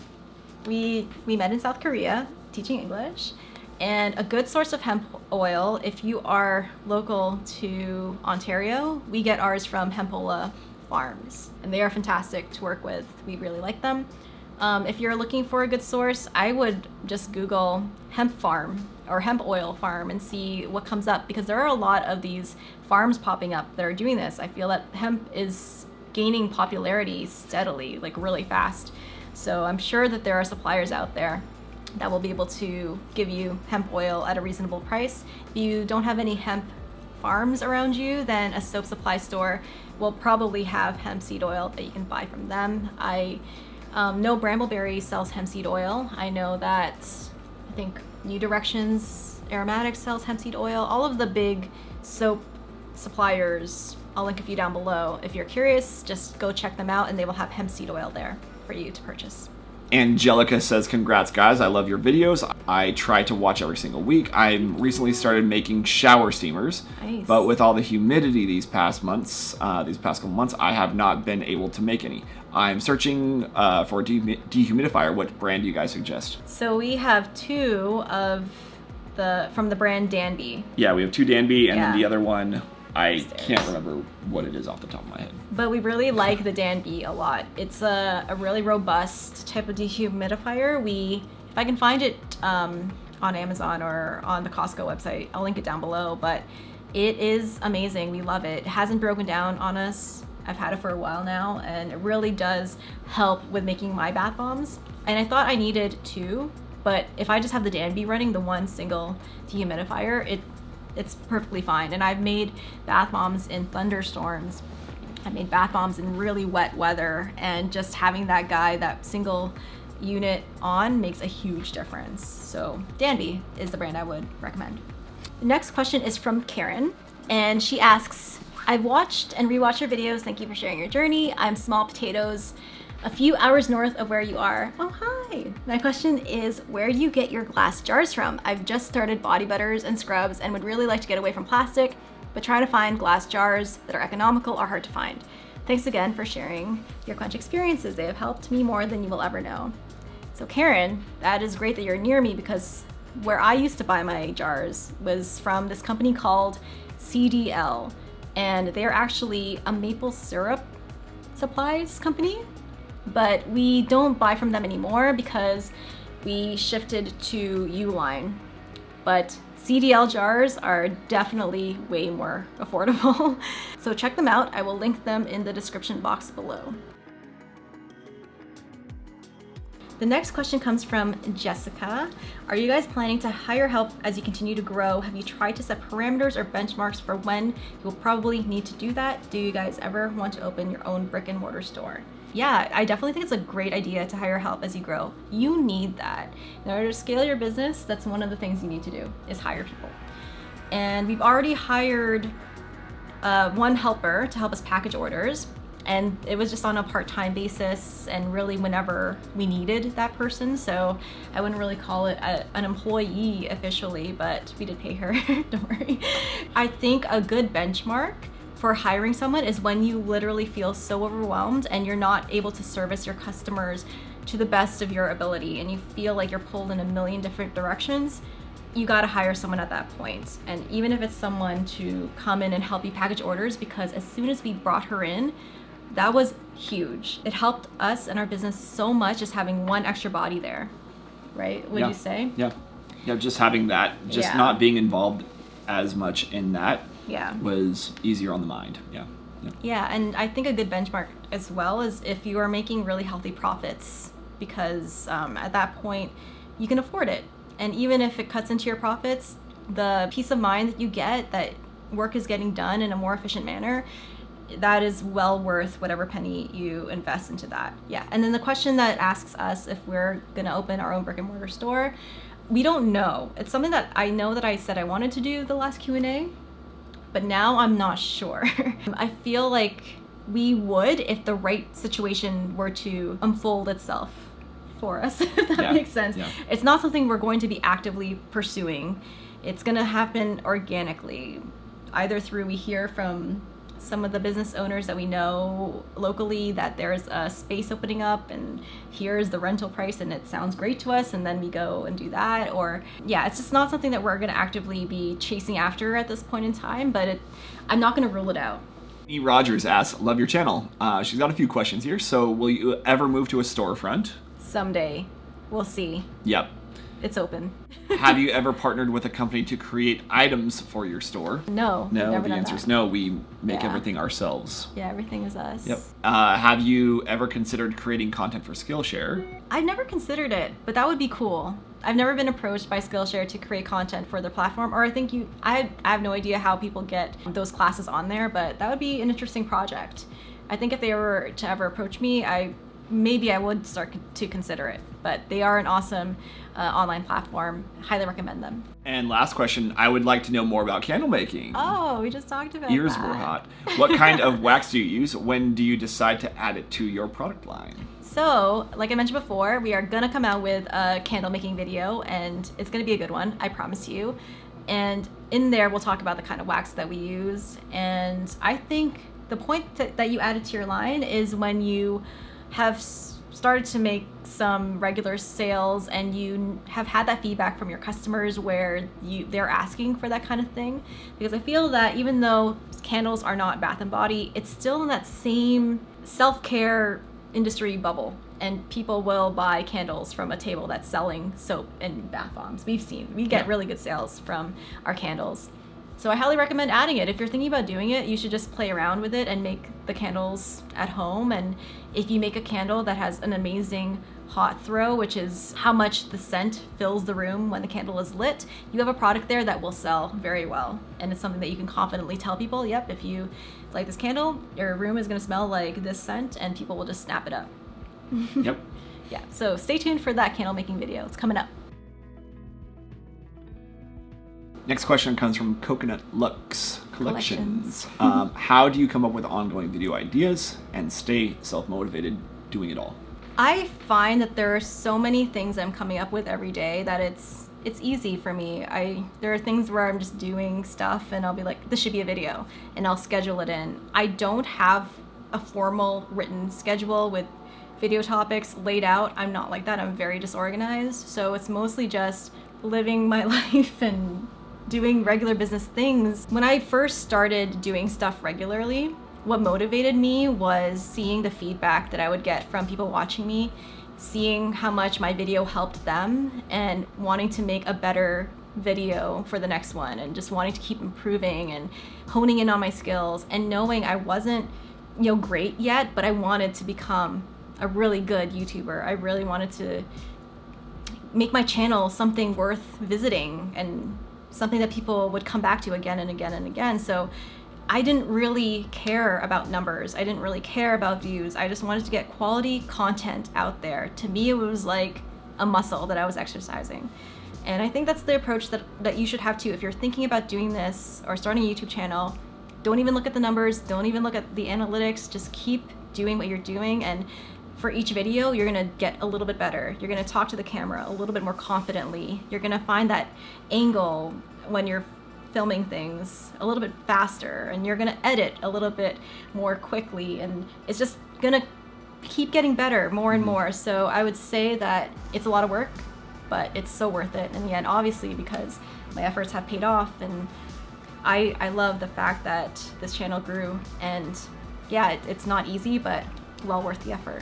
We met in South Korea teaching English. And a good source of hemp oil, if you are local to Ontario, we get ours from Hempola Farms, and they are fantastic to work with. We really like them. If you're looking for a good source, I would just Google hemp farm or hemp oil farm and see what comes up, because there are a lot of these farms popping up that are doing this. I feel that hemp is gaining popularity steadily, like really fast. So I'm sure that there are suppliers out there that will be able to give you hemp oil at a reasonable price. If you don't have any hemp farms around you, then a soap supply store will probably have hemp seed oil that you can buy from them. I know Brambleberry sells hemp seed oil. I know that, I think New Directions Aromatics sells hemp seed oil. All of the big soap suppliers, I'll link a few down below. If you're curious, just go check them out, and they will have hemp seed oil there for you to purchase. Angelica says, congrats guys, I love your videos. I try to watch every single week. I recently started making shower steamers, Nice. but with all the humidity these past couple months, I have not been able to make any. I'm searching for a dehumidifier. What brand do you guys suggest? So we have two from the brand Danby. Yeah, we have two Danby, and then Yeah. the other one, I can't remember what it is off the top of my head. But we really like the Danby a lot. It's a really robust type of dehumidifier. If I can find it on Amazon or on the Costco website, I'll link it down below. But it is amazing. We love it. It hasn't broken down on us. I've had it for a while now, and it really does help with making my bath bombs. And I thought I needed two, but if I just have the Danby running, the one single dehumidifier, it's perfectly fine. And I've made bath bombs in thunderstorms. I made bath bombs in really wet weather, and just having that single unit on makes a huge difference. So Danby is the brand I would recommend. The next question is from Karen, and she asks, I've watched and rewatched your videos. Thank you for sharing your journey. I'm Small Potatoes, a few hours north of where you are. Oh, hi. My question is, where do you get your glass jars from? I've just started body butters and scrubs and would really like to get away from plastic, but trying to find glass jars that are economical are hard to find. Thanks again for sharing your Quench experiences. They have helped me more than you will ever know. So Karen, that is great that you're near me, because where I used to buy my jars was from this company called CDL, and they're actually a maple syrup supplies company. But we don't buy from them anymore because we shifted to Uline. But CDL jars are definitely way more affordable. So check them out. I will link them in the description box below. The next question comes from Jessica. Are you guys planning to hire help as you continue to grow? Have you tried to set parameters or benchmarks for when you will probably need to do that? Do you guys ever want to open your own brick and mortar store? Yeah, I definitely think it's a great idea to hire help as you grow. You need that. In order to scale your business, that's one of the things you need to do, is hire people. And we've already hired one helper to help us package orders, and it was just on a part-time basis and really whenever we needed that person. So I wouldn't really call it an employee officially, but we did pay her, don't worry. I think a good benchmark for hiring someone is when you literally feel so overwhelmed and you're not able to service your customers to the best of your ability, and you feel like you're pulled in a million different directions. You gotta hire someone at that point. And even if it's someone to come in and help you package orders, because as soon as we brought her in, that was huge. It helped us and our business so much, just having one extra body there, right? Would you say? Yeah, just having that, just not being involved as much in that was easier on the mind. Yeah, and I think a good benchmark as well is if you are making really healthy profits, because at that point you can afford it. And even if it cuts into your profits, the peace of mind that you get that work is getting done in a more efficient manner, that is well worth whatever penny you invest into that. Yeah. And then the question that asks us if we're gonna open our own brick and mortar store, we don't know. It's something that I know that I said I wanted to do the last Q&A, but now I'm not sure. I feel like we would if the right situation were to unfold itself for us, if that makes sense. Yeah. It's not something we're going to be actively pursuing. It's gonna happen organically, either through we hear from some of the business owners that we know locally that there's a space opening up and here's the rental price and it sounds great to us, and then we go and do that. Or it's just not something that we're going to actively be chasing after at this point in time, but I'm not going to rule it out. E. Rogers asks, love your channel. She's got a few questions here. So will you ever move to a storefront? Someday. We'll see. Yep. It's open. Have you ever partnered with a company to create items for your store? No. No, the answer is no. We make everything ourselves. Yeah, everything is us. Yep. Have you ever considered creating content for Skillshare? I've never considered it, but that would be cool. I've never been approached by Skillshare to create content for their platform, or I have no idea how people get those classes on there, but that would be an interesting project. I think if they were to ever approach me, maybe I would start to consider it. But they are an awesome online platform. Highly recommend them. And last question, I would like to know more about candle making. Oh, we just talked about Ears that. were hot. What kind of wax do you use? When do you decide to add it to your product line? So, like I mentioned before, we are gonna come out with a candle making video, and it's gonna be a good one, I promise you. And in there, we'll talk about the kind of wax that we use. And I think the point that you add it to your line is when you have started to make some regular sales and you have had that feedback from your customers where they're asking for that kind of thing. Because I feel that even though candles are not Bath and Body, it's still in that same self-care industry bubble, and people will buy candles from a table that's selling soap and bath bombs. We get really good sales from our candles. So I highly recommend adding it. If you're thinking about doing it, you should just play around with it and make the candles at home. And if you make a candle that has an amazing hot throw, which is how much the scent fills the room when the candle is lit, you have a product there that will sell very well. And it's something that you can confidently tell people, yep, if you light this candle, your room is gonna smell like this scent, and people will just snap it up. Yep. Yeah, so stay tuned for that candle making video. It's coming up. Next question comes from Coconut Lux Collections. How do you come up with ongoing video ideas and stay self-motivated doing it all? I find that there are so many things I'm coming up with every day that it's easy for me. There are things where I'm just doing stuff and I'll be like, this should be a video, and I'll schedule it in. I don't have a formal written schedule with video topics laid out. I'm not like that. I'm very disorganized. So it's mostly just living my life and doing regular business things. When I first started doing stuff regularly, what motivated me was seeing the feedback that I would get from people watching me, seeing how much my video helped them, and wanting to make a better video for the next one, and just wanting to keep improving and honing in on my skills, and knowing I wasn't, great yet, but I wanted to become a really good YouTuber. I really wanted to make my channel something worth visiting and something that people would come back to again and again and again. So I didn't really care about numbers. I didn't really care about views. I just wanted to get quality content out there. To me, it was like a muscle that I was exercising. And I think that's the approach that you should have too. If you're thinking about doing this or starting a YouTube channel, don't even look at the numbers. Don't even look at the analytics. Just keep doing what you're doing. And for each video, you're gonna get a little bit better. You're gonna talk to the camera a little bit more confidently. You're gonna find that angle when you're filming things a little bit faster, and you're gonna edit a little bit more quickly, and it's just gonna keep getting better more and more. So I would say that it's a lot of work, but it's so worth it in the end, obviously, because my efforts have paid off, and I love the fact that this channel grew, and yeah, it's not easy, but well worth the effort.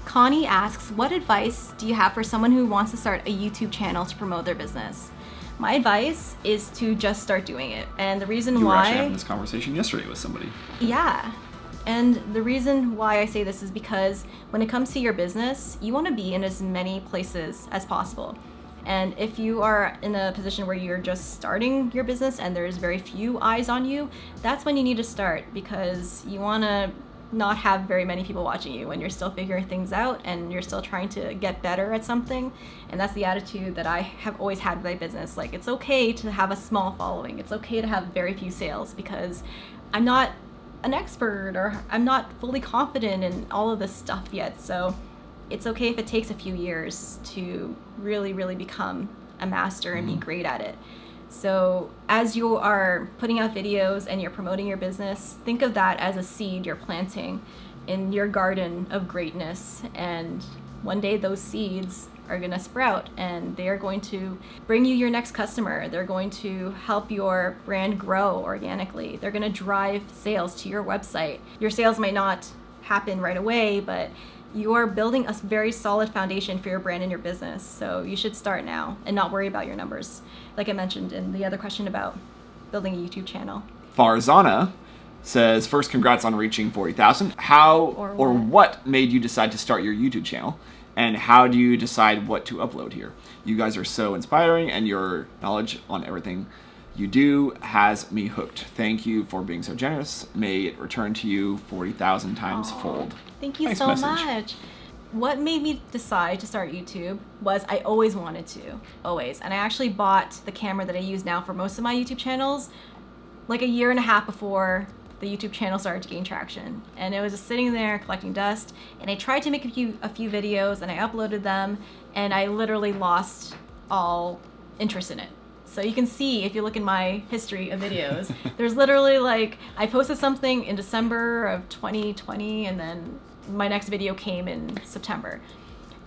Connie asks, what advice do you have for someone who wants to start a YouTube channel to promote their business? My advice is to just start doing it. And the reason You were why... actually having this conversation yesterday with somebody. Yeah. And the reason why I say this is because when it comes to your business, you want to be in as many places as possible. And if you are in a position where you're just starting your business and there's very few eyes on you, that's when you need to start, because you want to not have very many people watching you when you're still figuring things out and you're still trying to get better at something. And that's the attitude that I have always had with my business. Like, it's okay to have a small following. It's okay to have very few sales, because I'm not an expert or I'm not fully confident in all of this stuff yet. So it's okay if it takes a few years to really, really become a master and be great at it. So as you are putting out videos and you're promoting your business, think of that as a seed you're planting in your garden of greatness. And one day those seeds are going to sprout, and they are going to bring you your next customer. They're going to help your brand grow organically. They're going to drive sales to your website. Your sales might not happen right away, but you are building a very solid foundation for your brand and your business. So you should start now and not worry about your numbers, like I mentioned in the other question about building a YouTube channel. Farzana says, first, congrats on reaching 40,000. How or what made you decide to start your YouTube channel? And how do you decide what to upload here? You guys are so inspiring, and your knowledge on everything you do has me hooked. Thank you for being so generous. May it return to you 40,000 times fold. Thank you Nice so message. much. what made me decide to start YouTube was I always wanted to, always. And I actually bought the camera that I use now for most of my YouTube channels like a year and a half before the YouTube channel started to gain traction. And it was just sitting there collecting dust, and I tried to make a few videos, and I uploaded them, and I literally lost all interest in it. So you can see, if you look in my history of videos, there's literally like, I posted something in December of 2020, and then my next video came in September.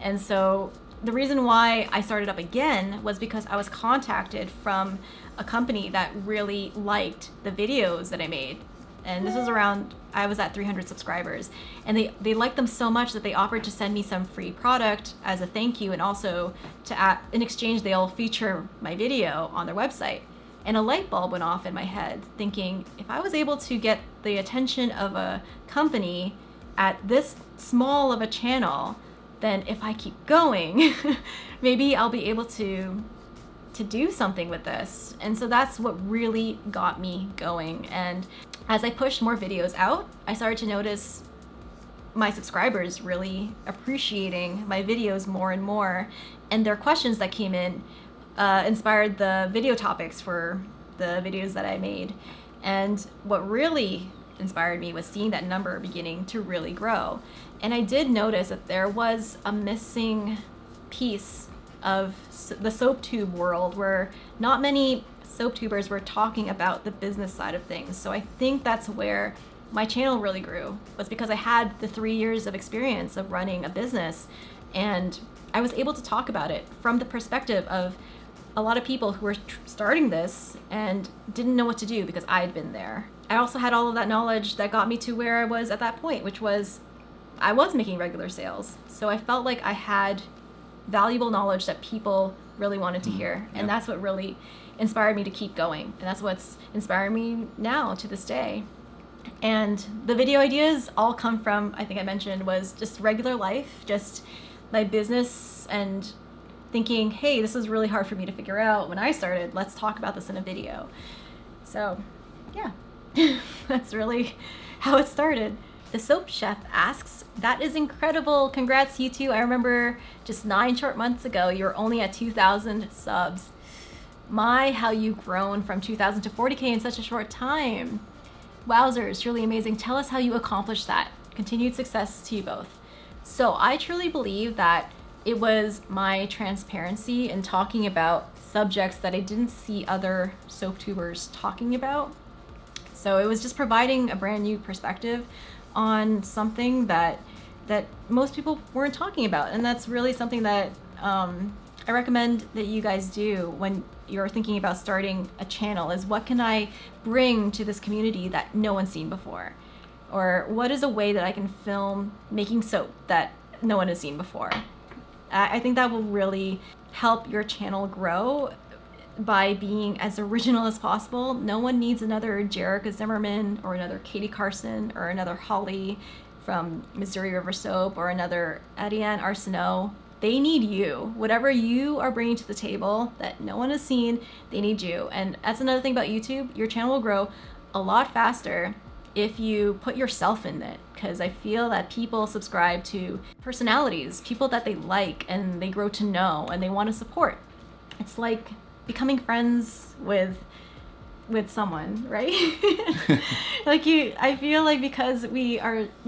And so the reason why I started up again was because I was contacted from a company that really liked the videos that I made. And this was around, I was at 300 subscribers, and they liked them so much that they offered to send me some free product as a thank you, and also in exchange they'll feature my video on their website. And a light bulb went off in my head, thinking, if I was able to get the attention of a company at this small of a channel, then if I keep going, maybe I'll be able to do something with this. And so that's what really got me going. And as I pushed more videos out, I started to notice my subscribers really appreciating my videos more and more, and their questions that came in inspired the video topics for the videos that I made. And what really inspired me was seeing that number beginning to really grow. And I did notice that there was a missing piece of the soap tube world where not many soap tubers were talking about the business side of things. So I think that's where my channel really grew, was because I had the 3 years of experience of running a business, and I was able to talk about it from the perspective of a lot of people who were starting this and didn't know what to do because I had been there. I also had all of that knowledge that got me to where I was at that point, which was I was making regular sales. So I felt like I had valuable knowledge that people really wanted to hear. And that's what really inspired me to keep going. And that's what's inspiring me now to this day. And the video ideas all come from, I think I mentioned, was just regular life, just my business, and thinking, hey, this is really hard for me to figure out when I started. Let's talk about this in a video. So yeah, that's really how it started. The Soap Chef asks, that is incredible. Congrats, you two. I remember just 9 short months ago, you were only at 2,000 subs. My, how you've grown from 2,000 to 40K in such a short time. Wowzers, truly amazing. Tell us how you accomplished that. Continued success to you both. So I truly believe that it was my transparency in talking about subjects that I didn't see other soap tubers talking about. So it was just providing a brand new perspective on something that most people weren't talking about. And that's really something that I recommend that you guys do when you're thinking about starting a channel, is what can I bring to this community that no one's seen before? Or what is a way that I can film making soap that no one has seen before? I think that will really help your channel grow by being as original as possible. No one needs another Jerica Zimmerman or another Katie Carson or another Holly from Missouri River Soap or another Adiane Arsenault. They need you. Whatever you are bringing to the table that no one has seen, they need you. And that's another thing about YouTube. Your channel will grow a lot faster if you put yourself in it, because I feel that people subscribe to personalities, people that they like and they grow to know and they want to support. It's like becoming friends with someone, right? I feel like because we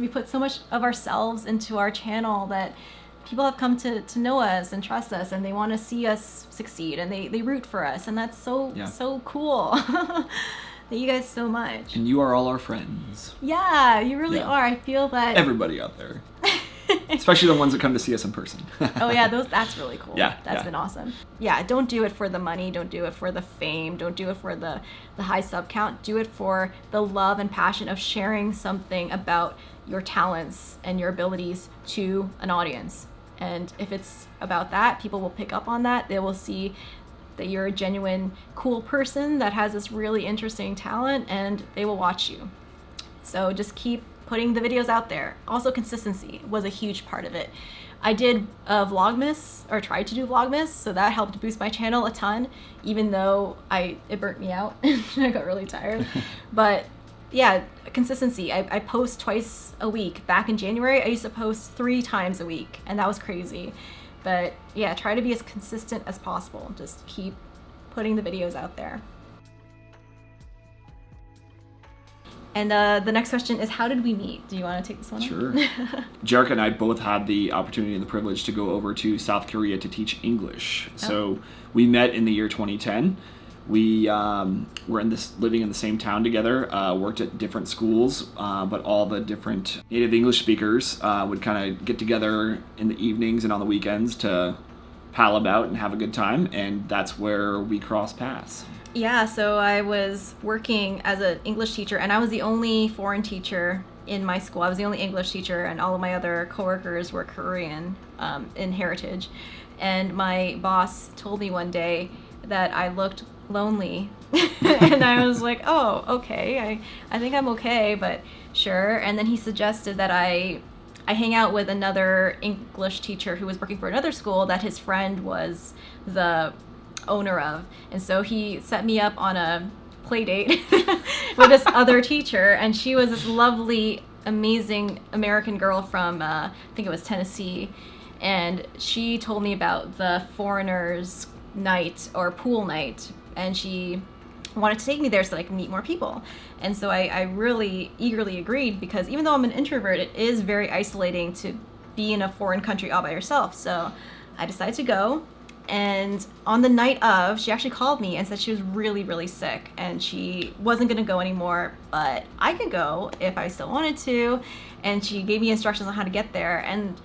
put so much of ourselves into our channel that people have come to know us and trust us, and they want to see us succeed, and they root for us, and that's so cool. Thank you guys so much. And you are all our friends. Yeah, you really are. I feel that everybody out there. Especially the ones that come to see us in person. Oh yeah, that's really cool. That's been awesome. Yeah, don't do it for the money, don't do it for the fame, don't do it for the high sub count. Do it for the love and passion of sharing something about your talents and your abilities to an audience. And if it's about that, people will pick up on that. They will see that you're a genuine, cool person that has this really interesting talent, and they will watch you. So just keep putting the videos out there. Also, consistency was a huge part of it. I did Vlogmas, or tried to do Vlogmas, so that helped boost my channel a ton, even though it burnt me out. I got really tired. But Yeah, consistency. I post twice a week. Back in January, I used to post 3 times a week, and that was crazy. But yeah, try to be as consistent as possible. Just keep putting the videos out there. And the next question is, how did we meet? Do you want to take this one? Sure. Jarek and I both had the opportunity and the privilege to go over to South Korea to teach English. So we met in the year 2010. We were living in the same town together, worked at different schools, but all the different native English speakers would kind of get together in the evenings and on the weekends to pal about and have a good time, and that's where we crossed paths. Yeah, so I was working as an English teacher, and I was the only foreign teacher in my school. I was the only English teacher, and all of my other coworkers were Korean in heritage. And my boss told me one day that I looked lonely. And I was like, oh, okay, I think I'm okay, but sure. And then he suggested that I hang out with another English teacher who was working for another school that his friend was the owner of. And so he set me up on a play date with this other teacher, and she was this lovely, amazing American girl from I think it was Tennessee, and she told me about the foreigners night or pool night, and she wanted to take me there so that I could meet more people. And so I really eagerly agreed, because even though I'm an introvert, it is very isolating to be in a foreign country all by yourself. So I decided to go. And on the night of, she actually called me and said she was really, really sick and she wasn't going to go anymore, but I could go if I still wanted to. And she gave me instructions on how to get there. And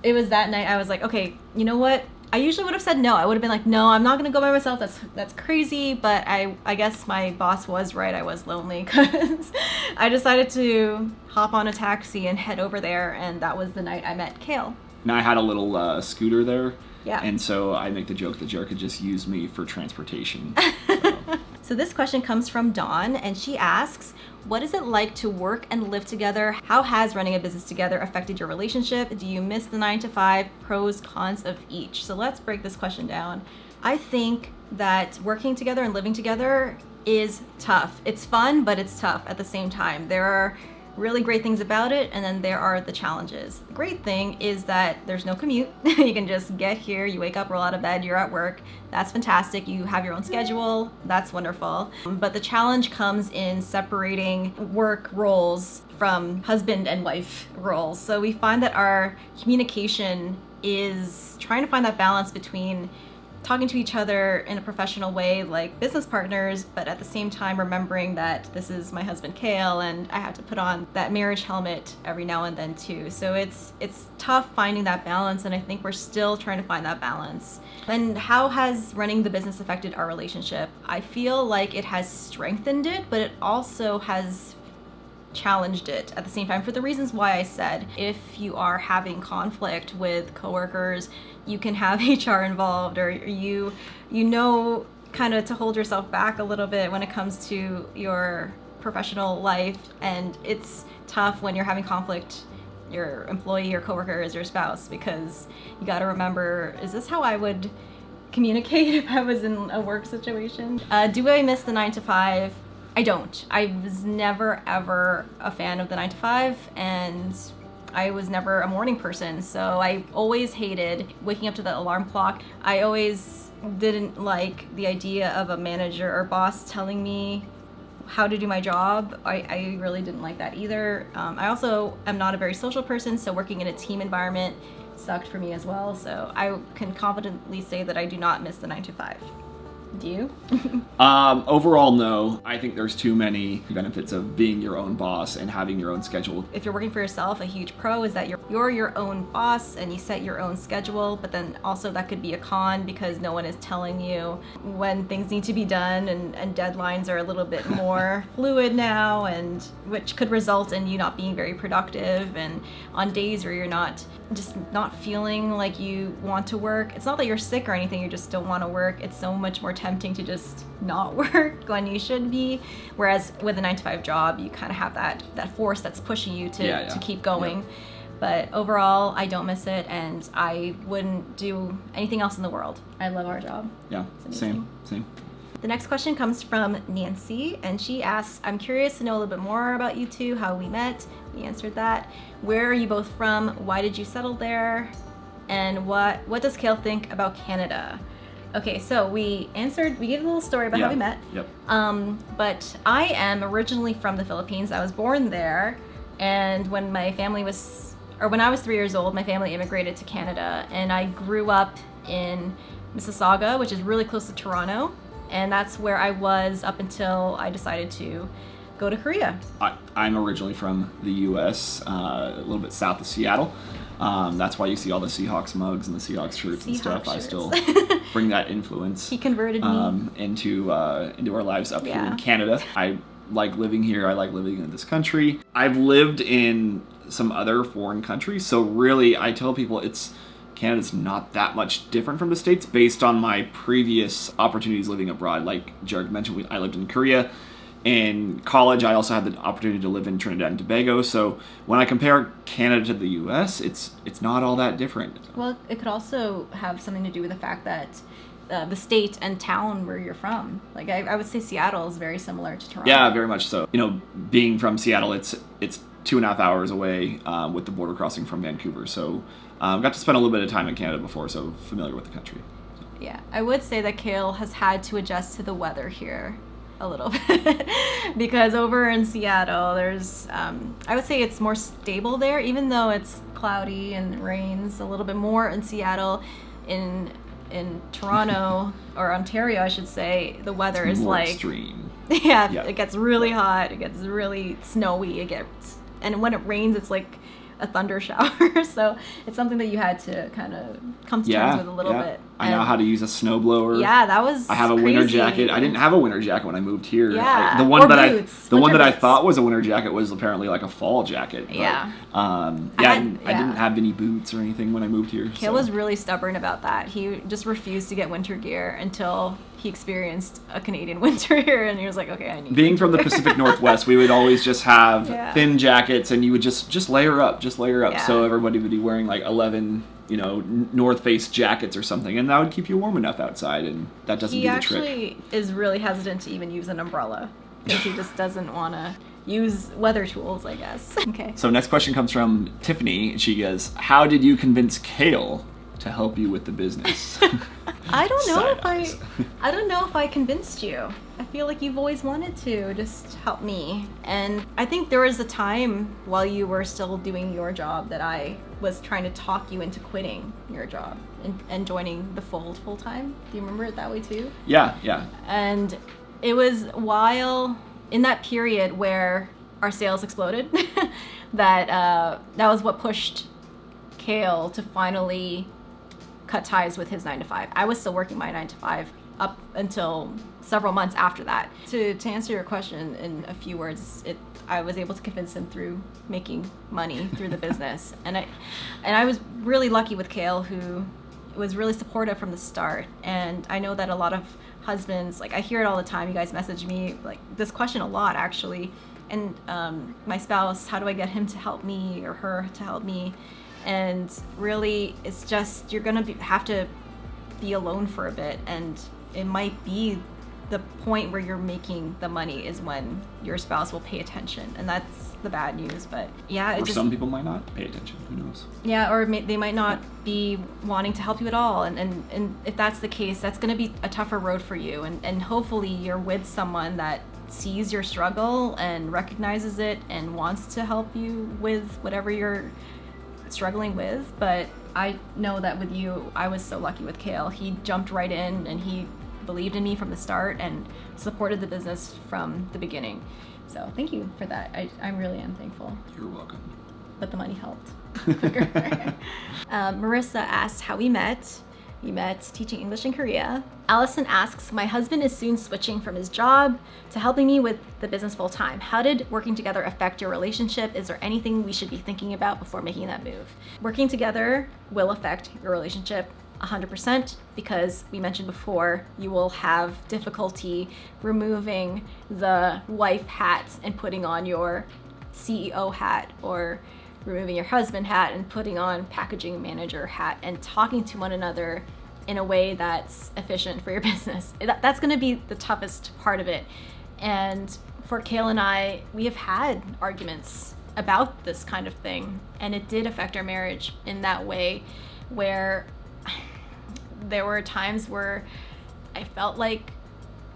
it was that night I was like, okay, you know what? I usually would have said no. I would have been like, no, I'm not going to go by myself. That's crazy. But I guess my boss was right. I was lonely, because I decided to hop on a taxi and head over there. And that was the night I met Cale. And I had a little scooter there. Yeah. And so I make the joke that Jarek could just use me for transportation. So this question comes from Dawn, and she asks, what is it like to work and live together? How has running a business together affected your relationship? Do you miss the 9-to-5? Pros, cons of each. So let's break this question down. I think that working together and living together is tough. It's fun, but it's tough at the same time. There are really great things about it, and then there are the challenges. The great thing is that there's no commute. You can just get here, you wake up, roll out of bed, you're at work. That's fantastic. You have your own schedule. That's wonderful. But the challenge comes in separating work roles from husband and wife roles. So we find that our communication is trying to find that balance between talking to each other in a professional way like business partners, but at the same time remembering that this is my husband Cale and I have to put on that marriage helmet every now and then too. So it's tough finding that balance, and I think we're still trying to find that balance. And how has running the business affected our relationship? I feel like it has strengthened it, but it also has challenged it at the same time, for the reasons why I said. If you are having conflict with coworkers, you can have HR involved, or you know kind of to hold yourself back a little bit when it comes to your professional life. And it's tough when you're having conflict, your employee or coworker is your spouse, because you got to remember, is this how I would communicate if I was in a work situation? Do I miss the 9-to-5? I don't. I was never ever a fan of the 9-to-5, and I was never a morning person, so I always hated waking up to the alarm clock. I always didn't like the idea of a manager or boss telling me how to do my job. I really didn't like that either. I also am not a very social person, so working in a team environment sucked for me as well. So I can confidently say that I do not miss the 9-to-5. Do you? Overall, no. I think there's too many benefits of being your own boss and having your own schedule. If you're working for yourself, a huge pro is that you're your own boss and you set your own schedule, but then also that could be a con because no one is telling you when things need to be done, and deadlines are a little bit more fluid now, and which could result in you not being very productive, and on days where you're not feeling like you want to work. It's not that you're sick or anything, you just don't want to work. It's so much more tempting to just not work when you should be. Whereas with a 9-to-5 job, you kind of have that force that's pushing you to keep going. Yeah. But overall, I don't miss it, and I wouldn't do anything else in the world. I love our job. Yeah, same. The next question comes from Nancy, and she asks, I'm curious to know a little bit more about you two, how we met. We answered that. Where are you both from? Why did you settle there? And what does Cale think about Canada? Okay, so we gave a little story about how we met. Yep. But I am originally from the Philippines. I was born there, and when I was 3 years old, my family immigrated to Canada, and I grew up in Mississauga, which is really close to Toronto, and that's where I was up until I decided to go to Korea. I'm originally from the U.S., a little bit south of Seattle. That's why you see all the Seahawks mugs and the Seahawks shirts and stuff. I still bring that influence. He converted me into our lives up here in Canada. I like living here. I like living in this country. I've lived in some other foreign countries, so really I tell people Canada's not that much different from the States based on my previous opportunities living abroad. Like Jared mentioned, I lived in Korea. In college, I also had the opportunity to live in Trinidad and Tobago. So when I compare Canada to the U.S., it's not all that different. Well, it could also have something to do with the fact that the state and town where you're from. Like I would say Seattle is very similar to Toronto. Yeah, very much so. Being from Seattle, it's 2.5 hours away with the border crossing from Vancouver. So got to spend a little bit of time in Canada before, so familiar with the country. So. Yeah, I would say that Cale has had to adjust to the weather here a little bit because over in Seattle, there's I would say it's more stable there, even though it's cloudy and rains a little bit more in Seattle. In Toronto or Ontario, I should say, the weather is more like extreme. Yeah, it gets really hot. It gets really snowy. And when it rains, it's like a thunder shower. So it's something that you had to kind of come to terms with a little bit. I know how to use a snowblower. Yeah, that was. I have a winter jacket. I didn't have a winter jacket when I moved here. Yeah, the one that boots. I thought was a winter jacket was apparently like a fall jacket. But, yeah. I didn't have any boots or anything when I moved here. Cale was really stubborn about that. He just refused to get winter gear until he experienced a Canadian winter here, and he was like, "Okay, I need." Being from the Pacific Northwest, we would always just have thin jackets, and you would just layer up. Yeah. So everybody would be wearing like 11. North Face jackets or something, and that would keep you warm enough outside, and that doesn't do the trick. He actually is really hesitant to even use an umbrella because he just doesn't want to use weather tools, I guess. Okay. So next question comes from Tiffany, and she goes, how did you convince Cale to help you with the business? I don't know if I convinced you. I feel like you've always wanted to just help me. And I think there was a time while you were still doing your job that I was trying to talk you into quitting your job and joining the full time. Do you remember it that way too? Yeah. And it was while in that period where our sales exploded that was what pushed Cale to finally cut ties with his 9-to-5. I was still working my 9-to-5 up until several months after that. To answer your question in a few words, I was able to convince him through making money through the business, and I was really lucky with Cale, who was really supportive from the start. And I know that a lot of husbands, like I hear it all the time. You guys message me like this question a lot, actually. And my spouse, how do I get him to help me or her to help me? And really, it's just you're gonna have to be alone for a bit, and it might be the point where you're making the money is when your spouse will pay attention, and that's the bad news. But yeah, some people might not pay attention. Who knows? Yeah, or they might not be wanting to help you at all, and if that's the case, that's going to be a tougher road for you. And hopefully, you're with someone that sees your struggle and recognizes it and wants to help you with whatever you're struggling with. But I know that with you, I was so lucky with Cale. He jumped right in, and he believed in me from the start and supported the business from the beginning. So thank you for that. I really am thankful. You're welcome. But the money helped. Marissa asked how we met. We met teaching English in Korea. Allison asks, my husband is soon switching from his job to helping me with the business full time. How did working together affect your relationship? Is there anything we should be thinking about before making that move? Working together will affect your relationship 100%, because we mentioned before, you will have difficulty removing the wife hat and putting on your CEO hat, or removing your husband hat and putting on packaging manager hat, and talking to one another in a way that's efficient for your business. That's going to be the toughest part of it. And for Cale and I, we have had arguments about this kind of thing, and it did affect our marriage in that way, where there were times where I felt like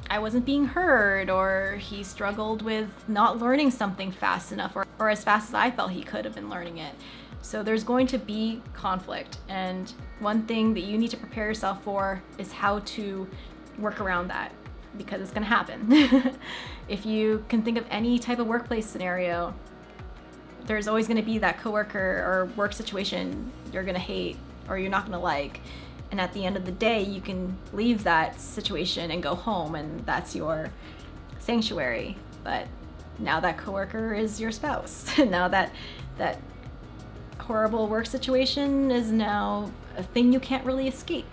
I wasn't being heard, or he struggled with not learning something fast enough, or as fast as I felt he could have been learning it. So there's going to be conflict, and one thing that you need to prepare yourself for is how to work around that, because it's going to happen. If you can think of any type of workplace scenario, there's always going to be that coworker or work situation you're going to hate or you're not going to like. And at the end of the day, you can leave that situation and go home, and that's your sanctuary. But now that coworker is your spouse. Now that horrible work situation is now a thing you can't really escape.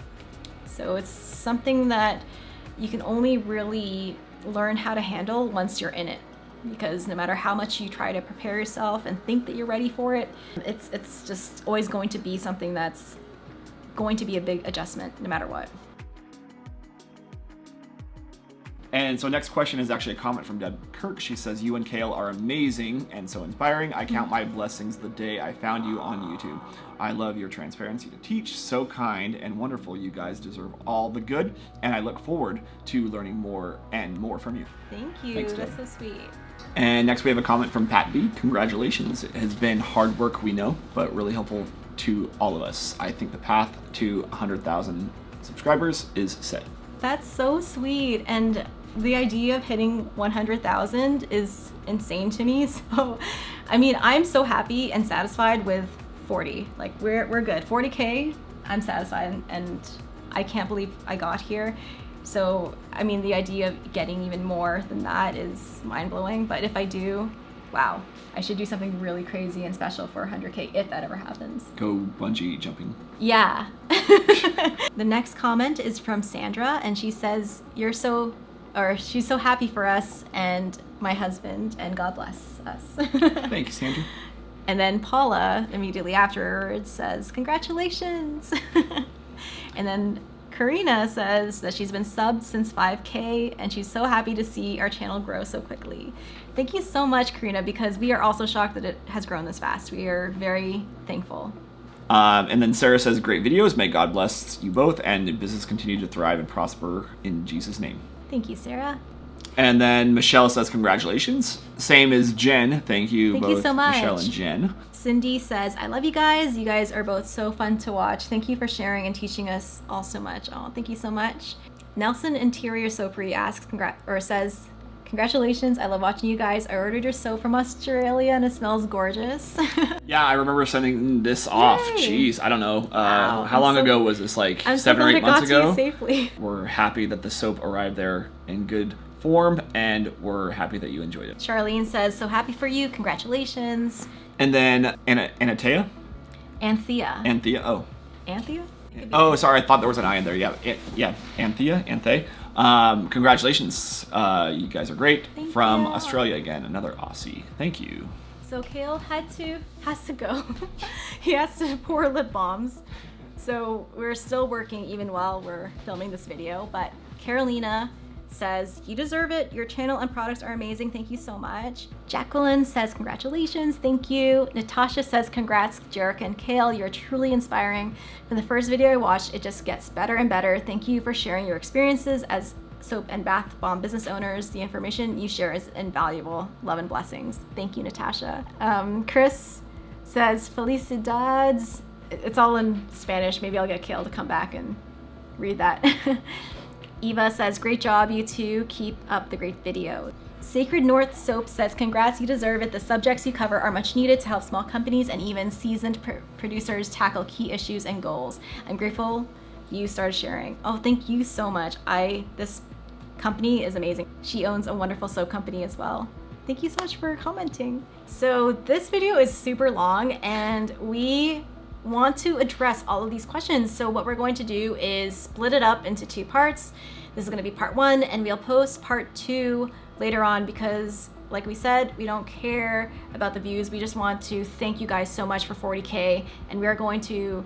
So it's something that you can only really learn how to handle once you're in it. Because no matter how much you try to prepare yourself and think that you're ready for it, it's just always going to be something that's going to be a big adjustment no matter what. And so next question is actually a comment from Deb Kirk. She says, you and Cale are amazing and so inspiring. I count my blessings the day I found you on YouTube. I love your transparency to teach. So kind and wonderful. You guys deserve all the good. And I look forward to learning more and more from you. Thank you. Thanks, That's Deb. so sweet. And next we have a comment from Pat B. Congratulations. It has been hard work, we know, but really helpful to all of us. I think the path to 100,000 subscribers is set. That's so sweet. And the idea of hitting 100,000 is insane to me. So, I mean, I'm so happy and satisfied with 40. Like, we're good. 40K, I'm satisfied, and I can't believe I got here. So, I mean, the idea of getting even more than that is mind-blowing. But if I do, wow, I should do something really crazy and special for 100K if that ever happens. Go bungee jumping. Yeah. The next comment is from Sandra, and she says, she's so happy for us and my husband, and God bless us. Thank you, Sandra. And then Paula immediately afterwards says, congratulations. And then Karina says that she's been subbed since 5K, and she's so happy to see our channel grow so quickly. Thank you so much, Karina, because we are also shocked that it has grown this fast. We are very thankful. And then Sarah says, great videos. May God bless you both and the business continue to thrive and prosper in Jesus' name. Thank you, Sarah. And then Michelle says, congratulations. Same as Jen. Thank you Thank both, you so much. Michelle and Jen. Cindy says, I love you guys. You guys are both so fun to watch. Thank you for sharing and teaching us all so much. Oh, thank you so much. Nelson Interior Soapry asks, says, congratulations. I love watching you guys. I ordered your soap from Australia and it smells gorgeous. Yeah, I remember sending this off. Yay. Jeez, I don't know. Wow, how long ago was this? Like I'm 7 or 8 months so glad it ago? got to you safely. We're happy that the soap arrived there in good form, and we're happy that you enjoyed it. Charlene says, so happy for you. Congratulations. And then Anatea? Anthea. Anthea, oh. Anthea? Oh, sorry, I thought there was an I in there. Yeah, Anthea, congratulations. You guys are great. Thank From you. Australia again, another Aussie. Thank you. So Cale has to go. He has to pour lip balms. So we're still working even while we're filming this video, but Carolina says, you deserve it. Your channel and products are amazing. Thank you so much. Jacqueline says, congratulations. Thank you. Natasha says, congrats, Jerica and Cale. You're truly inspiring. From the first video I watched, it just gets better and better. Thank you for sharing your experiences as soap and bath bomb business owners. The information you share is invaluable. Love and blessings. Thank you, Natasha. Chris says, felicidades. It's all in Spanish. Maybe I'll get Cale to come back and read that. Eva says, great job, you two. Keep up the great video. Sacred North Soap says, congrats, you deserve it. The subjects you cover are much needed to help small companies and even seasoned producers tackle key issues and goals. I'm grateful you started sharing. Oh, thank you so much. This company is amazing. She owns a wonderful soap company as well. Thank you so much for commenting. So this video is super long and we want to address all of these questions. So what we're going to do is split it up into 2 parts. This is going to be part 1, and we'll post part 2 later on because, like we said, we don't care about the views. We just want to thank you guys so much for 40K, and we are going to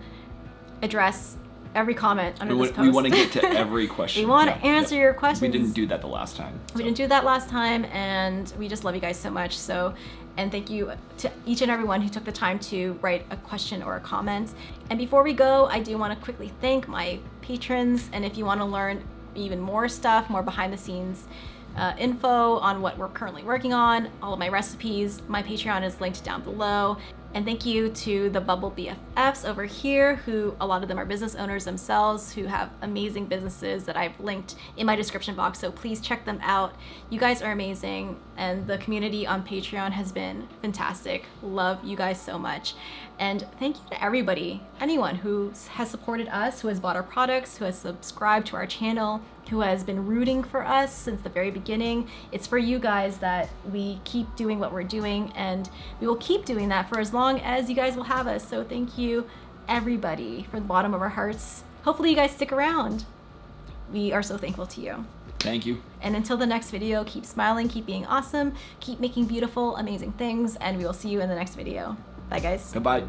address every comment under this post. We want to get to every question. We want to answer your questions. We didn't do that the last time. We didn't do that last time, and we just love you guys so much. So, and thank you to each and everyone who took the time to write a question or a comment. And before we go, I do want to quickly thank my patrons. And if you want to learn even more stuff, more behind the scenes info on what we're currently working on, all of my recipes, my Patreon is linked down below. And thank you to the Bubble BFFs over here, who a lot of them are business owners themselves, who have amazing businesses that I've linked in my description box. So please check them out. You guys are amazing. And the community on Patreon has been fantastic. Love you guys so much. And thank you to everybody, anyone who has supported us, who has bought our products, who has subscribed to our channel, who has been rooting for us since the very beginning. It's for you guys that we keep doing what we're doing, and we will keep doing that for as long as you guys will have us. So thank you, everybody, from the bottom of our hearts. Hopefully you guys stick around. We are so thankful to you. Thank you. And until the next video, keep smiling, keep being awesome, keep making beautiful, amazing things, and we will see you in the next video. Bye, guys. Goodbye.